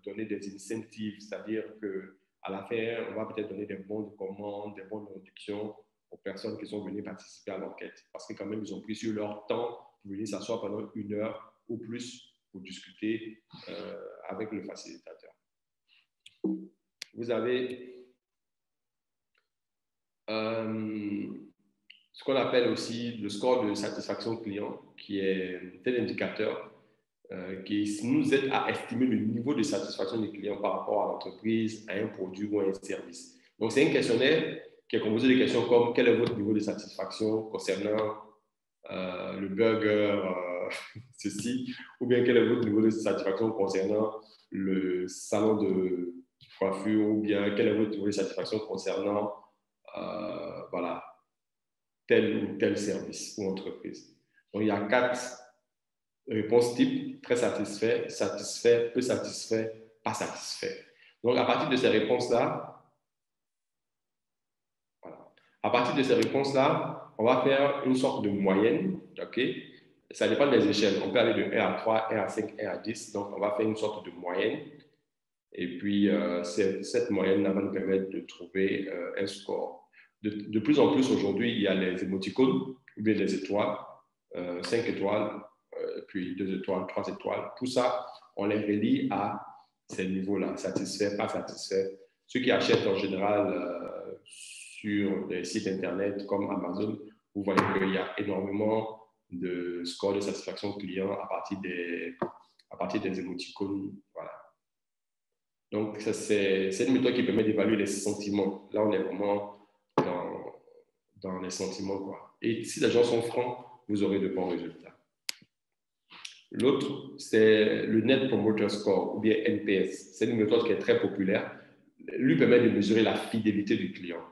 donner des incentives, c'est-à-dire qu'à la fin, on va peut-être donner des bons de commande, des bons de réduction aux personnes qui sont venues participer à l'enquête. Parce que quand même, ils ont pris sur leur temps pour venir s'asseoir pendant 1 heure ou plus pour discuter avec le facilitateur. Vous avez ce qu'on appelle aussi le score de satisfaction client, qui est un tel indicateur qui nous aide à estimer le niveau de satisfaction des clients par rapport à l'entreprise, à un produit ou à un service. Donc, c'est un questionnaire qui est composé de questions comme quel est votre niveau de satisfaction concernant le burger, ceci, ou bien quel est votre niveau de satisfaction concernant le salon de coiffure, ou bien quel est votre niveau de satisfaction concernant voilà, tel ou tel service ou entreprise. Donc, il y a 4 réponses types: très satisfait, satisfait, peu satisfait, pas satisfait. Donc, à partir de ces réponses-là, voilà. À partir de ces réponses-là, on va faire une sorte de moyenne, ok? Ça dépend des échelles. On peut aller de 1 à 3, 1 à 5, 1 à 10. Donc, on va faire une sorte de moyenne. Et puis, cette moyenne va nous permettre de trouver un score. De plus en plus, aujourd'hui, il y a les émoticônes, ou bien les étoiles, 5 étoiles, puis 2 étoiles, 3 étoiles. Tout ça, on les relie à ces niveaux-là, satisfait, pas satisfait. Ceux qui achètent en général sur des sites Internet comme Amazon, vous voyez qu'il y a énormément de scores de satisfaction client à partir des émoticônes. Voilà. Donc, c'est une méthode qui permet d'évaluer les sentiments. Là, on est vraiment dans les sentiments, quoi. Et si les gens sont francs, vous aurez de bons résultats. L'autre, c'est le Net Promoter Score, ou bien NPS. C'est une méthode qui est très populaire. Lui permet de mesurer la fidélité du client.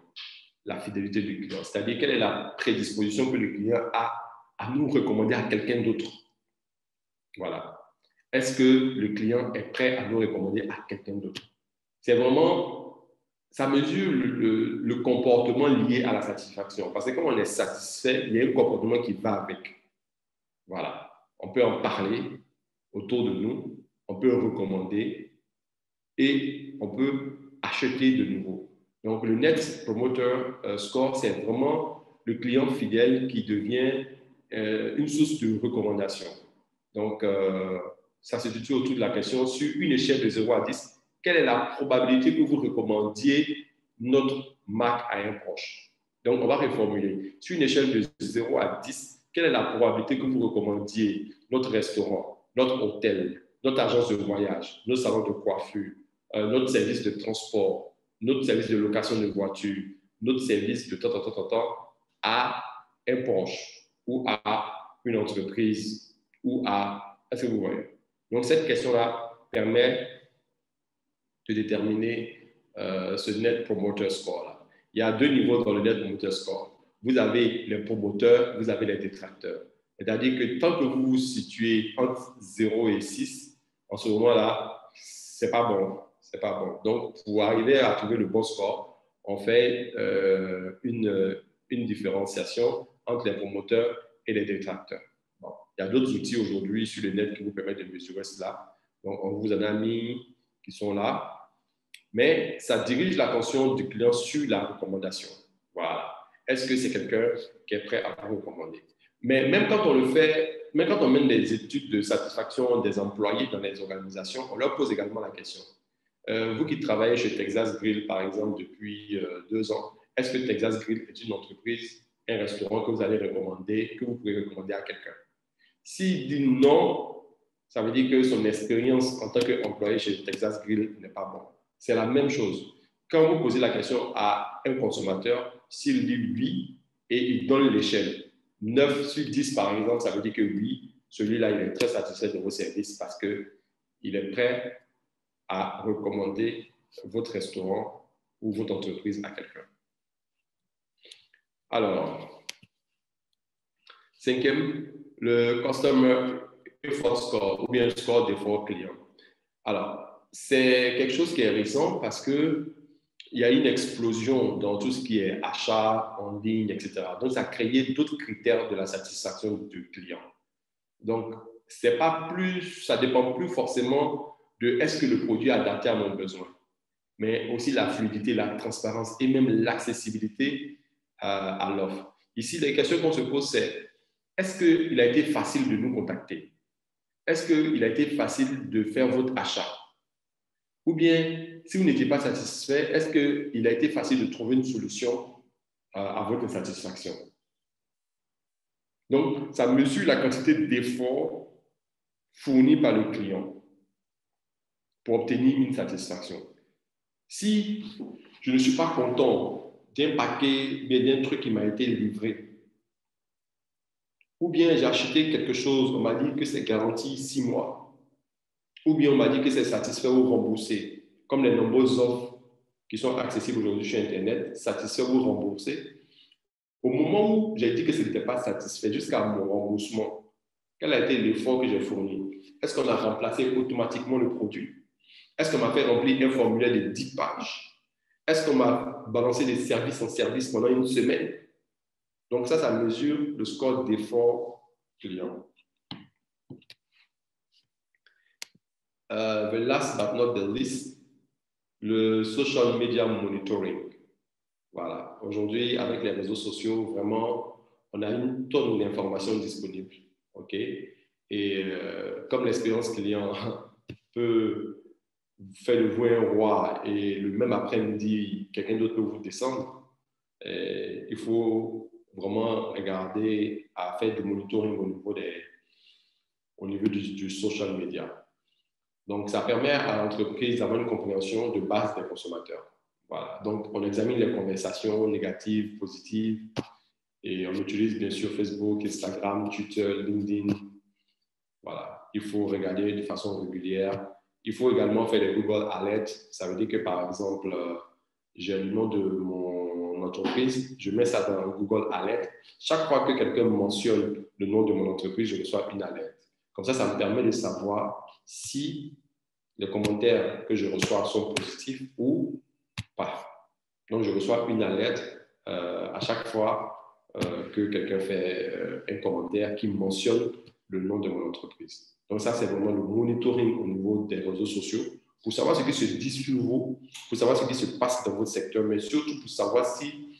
La fidélité du client, c'est-à-dire quelle est la prédisposition que le client a à nous recommander à quelqu'un d'autre. Voilà. Est-ce que le client est prêt à nous recommander à quelqu'un d'autre? C'est vraiment, ça mesure le comportement lié à la satisfaction. Parce que quand on est satisfait, il y a un comportement qui va avec. Voilà. On peut en parler autour de nous, on peut recommander et on peut acheter de nouveau. Donc, le Net Promoter Score, c'est vraiment le client fidèle qui devient une source de recommandation. Donc, ça se situe autour de la question, sur une échelle de 0 à 10, quelle est la probabilité que vous recommandiez notre marque à un proche? Donc, on va reformuler. Sur une échelle de 0 à 10, quelle est la probabilité que vous recommandiez notre restaurant, notre hôtel, notre agence de voyage, notre salon de coiffure, notre service de transport, notre service de location de voiture, notre service de à un proche ou à une entreprise ou à... Est-ce que vous voyez? Donc, cette question-là permet de déterminer ce Net Promoter Score-là. Il y a 2 niveaux dans le Net Promoter Score. Vous avez les promoteurs, vous avez les détracteurs. C'est-à-dire que tant que vous vous situez entre 0 et 6, en ce moment-là, c'est pas bon. C'est pas bon. Donc, pour arriver à trouver le bon score, on fait une différenciation entre les promoteurs et les détracteurs. Bon. Il y a d'autres outils aujourd'hui sur le net qui vous permettent de mesurer cela. Donc, on vous en a mis qui sont là. mais ça dirige l'attention du client sur la recommandation. Voilà. Est-ce que c'est quelqu'un qui est prêt à vous recommander? Mais même quand on le fait, même quand on mène des études de satisfaction des employés dans les organisations, on leur pose également la question. Vous qui travaillez chez Texas Grill, par exemple, depuis 2 ans, est-ce que Texas Grill est une entreprise, un restaurant que vous allez recommander, que vous pouvez recommander à quelqu'un? S'il dit non, ça veut dire que son expérience en tant qu'employé chez Texas Grill n'est pas bonne. C'est la même chose. Quand vous posez la question à un consommateur, s'il dit oui et il donne l'échelle, 9 sur 10 par exemple, ça veut dire que oui, celui-là, il est très satisfait de vos services parce qu'il est prêt à recommander votre restaurant ou votre entreprise à quelqu'un. Alors, 5e, le Customer Effort Score ou bien le score d'effort client. Alors, c'est quelque chose qui est récent parce qu'il y a une explosion dans tout ce qui est achat en ligne, etc. Donc, ça a créé d'autres critères de la satisfaction du client. Donc, ça ne dépend plus forcément de est-ce que le produit est adapté à mon besoin, mais aussi la fluidité, la transparence et même l'accessibilité à l'offre. Ici, les questions qu'on se pose, c'est est-ce qu'il a été facile de nous contacter? Est-ce qu'il a été facile de faire votre achat? Ou bien, si vous n'étiez pas satisfait, est-ce qu'il a été facile de trouver une solution à votre insatisfaction? Donc, ça mesure la quantité d'efforts fournis par le client pour obtenir une satisfaction. Si je ne suis pas content d'un paquet, d'un truc qui m'a été livré, ou bien j'ai acheté quelque chose, on m'a dit que c'est garanti 6 mois, ou bien on m'a dit que c'est satisfait ou remboursé, comme les nombreuses offres qui sont accessibles aujourd'hui sur Internet, satisfait ou remboursé. Au moment où j'ai dit que ce n'était pas satisfait, jusqu'à mon remboursement, quel a été l'effort que j'ai fourni? Est-ce qu'on a remplacé automatiquement le produit? Est-ce qu'on m'a fait remplir un formulaire de 10 pages? Est-ce qu'on m'a balancé des services en service pendant une semaine? Donc ça mesure le score d'effort client. The last but not the least, le social media monitoring. Voilà. Aujourd'hui, avec les réseaux sociaux, vraiment, on a une tonne d'informations disponibles. OK? Et comme l'expérience client peut faire de vous un roi et le même après-midi, quelqu'un d'autre peut vous descendre, il faut vraiment regarder à faire du monitoring au niveau du social media. Donc, ça permet à l'entreprise d'avoir une compréhension de base des consommateurs. Voilà. Donc, on examine les conversations négatives, positives, et on utilise bien sûr Facebook, Instagram, Twitter, LinkedIn. Voilà. Il faut regarder de façon régulière. Il faut également faire des Google Alerts. Ça veut dire que, par exemple, j'ai le nom de mon entreprise, je mets ça dans Google Alert. Chaque fois que quelqu'un mentionne le nom de mon entreprise, je reçois une alerte. Comme ça me permet de savoir si les commentaires que je reçois sont positifs ou pas. Donc, je reçois une alerte à chaque fois que quelqu'un fait un commentaire qui mentionne le nom de mon entreprise. Donc, ça, c'est vraiment le monitoring au niveau des réseaux sociaux pour savoir ce qui se dit sur vous, pour savoir ce qui se passe dans votre secteur, mais surtout pour savoir si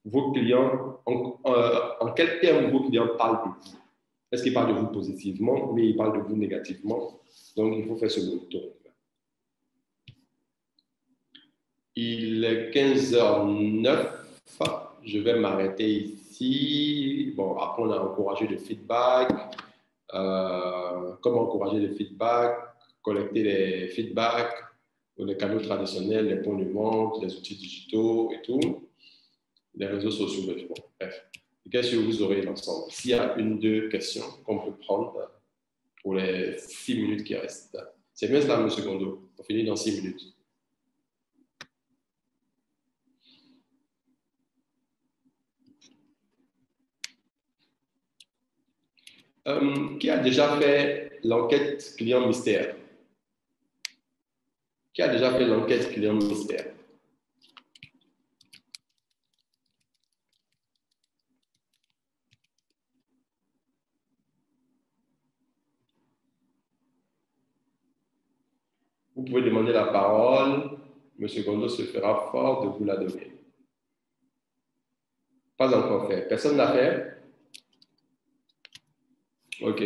vos clients, en quel terme vos clients parlent de vous. Est-ce qu'ils parlent de vous positivement, mais ils parlent de vous négativement? Donc, il faut faire ce monitoring. Il est 15h09. Je vais m'arrêter ici. Bon, après, on a encouragé le feedback. Comment encourager le feedback, collecter les feedbacks, les canaux traditionnels, les points de vente, les outils digitaux et tout, les réseaux sociaux. Bref, les questions vous aurez l'ensemble. S'il y a 1-2 questions qu'on peut prendre pour les 6 minutes qui restent. C'est bien cela, M. Gondo. On finit dans 6 minutes. Qui a déjà fait l'enquête client mystère? Qui a déjà fait l'enquête client mystère? Vous pouvez demander la parole. M. Gondo se fera fort de vous la donner. Pas encore fait. Personne n'a fait? OK.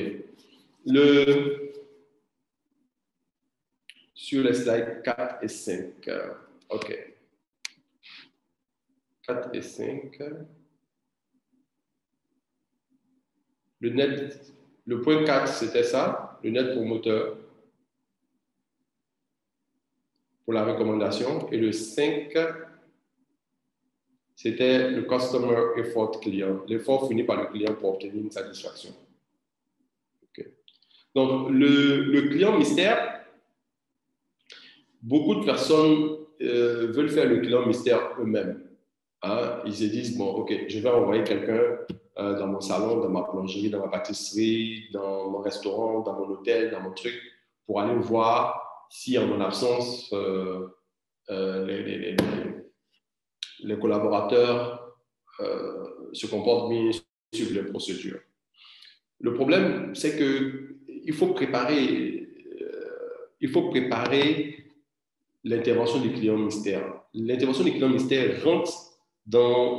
Sur les slides 4 et 5. OK. 4 et 5. Le point 4, c'était ça, le net promoteur pour la recommandation. Et le 5, c'était le customer effort client, l'effort fourni par le client pour obtenir une satisfaction. Okay. Donc, le client mystère, beaucoup de personnes veulent faire le client mystère eux-mêmes. Hein? Ils se disent, bon, OK, je vais envoyer quelqu'un dans mon salon, dans ma boulangerie, dans ma pâtisserie, dans mon restaurant, dans mon hôtel, dans mon truc, pour aller voir si en mon absence, les collaborateurs se comportent bien, suivent les procédures. Le problème, c'est qu'il faut préparer l'intervention du client mystère. L'intervention du client mystère rentre dans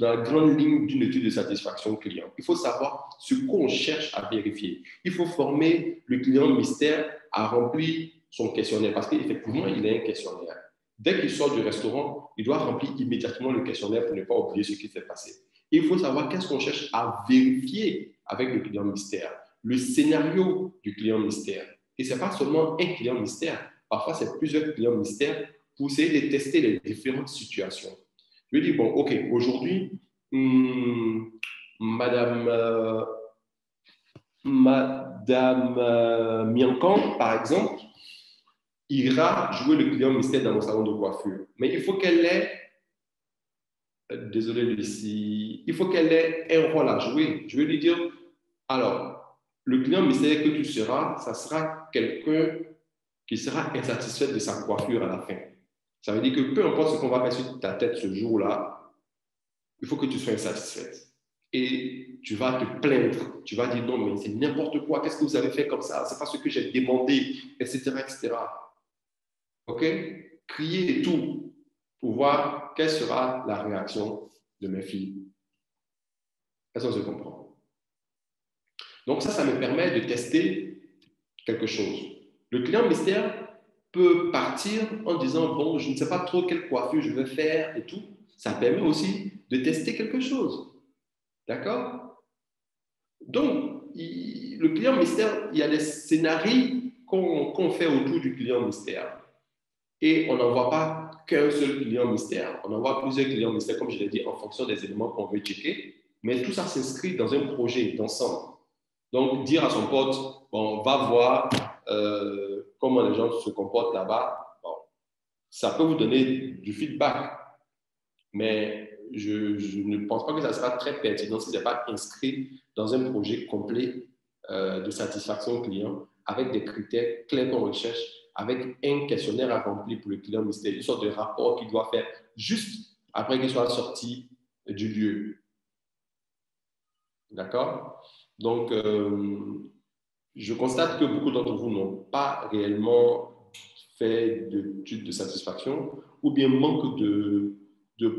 la grande ligne d'une étude de satisfaction client. Il faut savoir ce qu'on cherche à vérifier. Il faut former le client mystère à remplir son questionnaire parce qu'effectivement, il a un questionnaire. Dès qu'il sort du restaurant, il doit remplir immédiatement le questionnaire pour ne pas oublier ce qui s'est passé. Il faut savoir qu'est-ce qu'on cherche à vérifier avec le client mystère, le scénario du client mystère. Et ce n'est pas seulement un client mystère, parfois c'est plusieurs clients mystères pour essayer de tester les différentes situations. Je lui dis, bon, OK, aujourd'hui, Madame Miancan, par exemple, ira jouer le client mystère dans mon salon de coiffure. Mais il faut qu'elle ait, désolé Lucie, il faut qu'elle ait un rôle à jouer. Je vais lui dire, alors, le client mystère que tu seras, ça sera quelqu'un qui sera insatisfait de sa coiffure à la fin. Ça veut dire que peu importe ce qu'on va faire sur ta tête ce jour-là, il faut que tu sois insatisfaite. Et tu vas te plaindre. Tu vas dire non, mais c'est n'importe quoi. Qu'est-ce que vous avez fait comme ça? C'est pas ce que j'ai demandé, etc., etc. OK? Crier et tout pour voir quelle sera la réaction de mes filles. Est-ce qu'on se comprend? Donc ça me permet de tester quelque chose. Le client mystère peut partir en disant, bon, je ne sais pas trop quelle coiffure je vais faire et tout. Ça permet aussi de tester quelque chose. D'accord? Donc, le client mystère, il y a des scénarios qu'on fait autour du client mystère. Et on n'envoie pas qu'un seul client mystère. On envoie plusieurs clients mystères, comme je l'ai dit, en fonction des éléments qu'on veut checker. Mais tout ça s'inscrit dans un projet d'ensemble. Donc, dire à son pote, bon, va voir comment les gens se comportent là-bas, bon, ça peut vous donner du feedback. Mais je ne pense pas que ça sera très pertinent si ce n'est pas inscrit dans un projet complet de satisfaction client avec des critères clairs qu'on recherche, avec un questionnaire à remplir pour le client mystère, une sorte de rapport qu'il doit faire juste après qu'il soit sorti du lieu. D'accord? Donc, je constate que beaucoup d'entre vous n'ont pas réellement fait d'études de satisfaction ou bien manquent de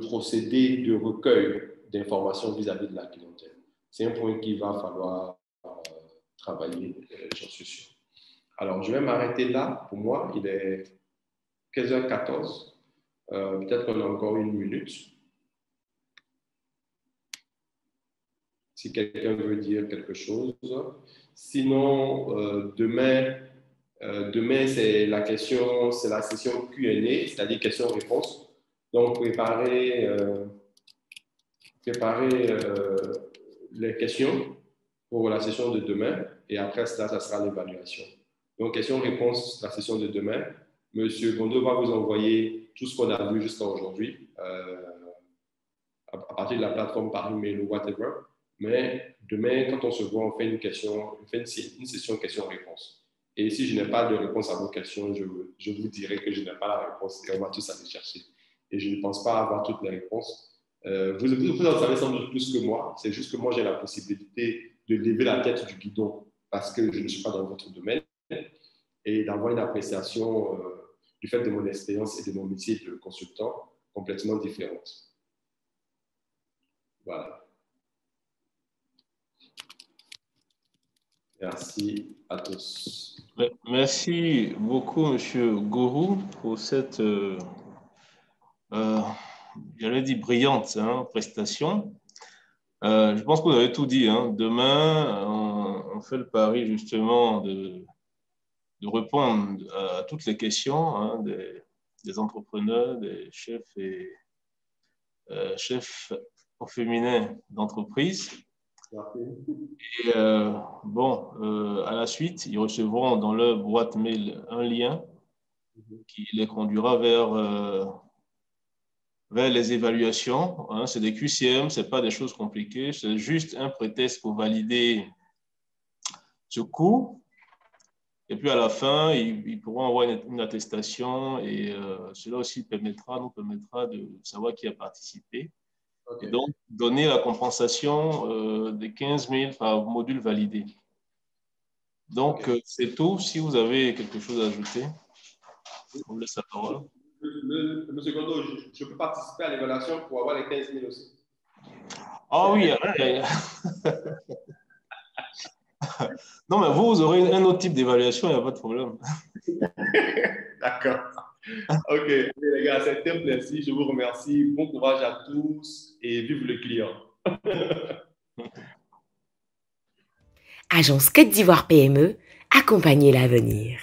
procédés de recueil d'informations vis-à-vis de la clientèle. C'est un point qu'il va falloir travailler, j'en suis sûr. Alors, je vais m'arrêter là. Pour moi, il est 15h14. Peut-être qu'on a encore une minute. Si quelqu'un veut dire quelque chose. Sinon, demain, c'est la session Q&A, c'est-à-dire questions-réponses. Donc, préparez les questions pour la session de demain et après cela, ça sera l'évaluation. Donc, questions-réponses, la session de demain. Monsieur Gondo va vous envoyer tout ce qu'on a vu jusqu'à aujourd'hui à partir de la plateforme par email ou whatever. Mais demain, quand on se voit, on fait une session questions-réponses. Et si je n'ai pas de réponse à vos questions, je vous dirai que je n'ai pas la réponse et on va tous aller chercher. Et je ne pense pas avoir toutes les réponses. Vous en savez sans doute plus que moi. C'est juste que moi, j'ai la possibilité de lever la tête du guidon parce que je ne suis pas dans votre domaine et d'avoir une appréciation du fait de mon expérience et de mon métier de consultant complètement différentes. Voilà. Merci à tous. Merci beaucoup, Monsieur Gourou, pour cette, j'allais dire, brillante prestation. Je pense que vous avez tout dit. Demain, on fait le pari justement de répondre à toutes les questions des entrepreneurs, des chefs et chefs au féminin d'entreprise. Et à la suite, ils recevront dans leur boîte mail un lien qui les conduira vers les évaluations. C'est des QCM, ce n'est pas des choses compliquées, c'est juste un prétexte pour valider ce cours. Et puis à la fin, ils pourront avoir une attestation et cela aussi nous permettra de savoir qui a participé. Okay. Et donc, donner la compensation de 15 000 par module validé. Donc, c'est tout. Si vous avez quelque chose à ajouter, je vous laisse la parole. Monsieur Gondo, je peux participer à l'évaluation pour avoir les 15 000 aussi. Ah oui. Non, mais vous aurez un autre type d'évaluation, il n'y a pas de problème. D'accord. OK, les gars, c'était un plaisir. Je vous remercie. Bon courage à tous et vive le client. Agence Côte d'Ivoire PME, accompagnez l'avenir.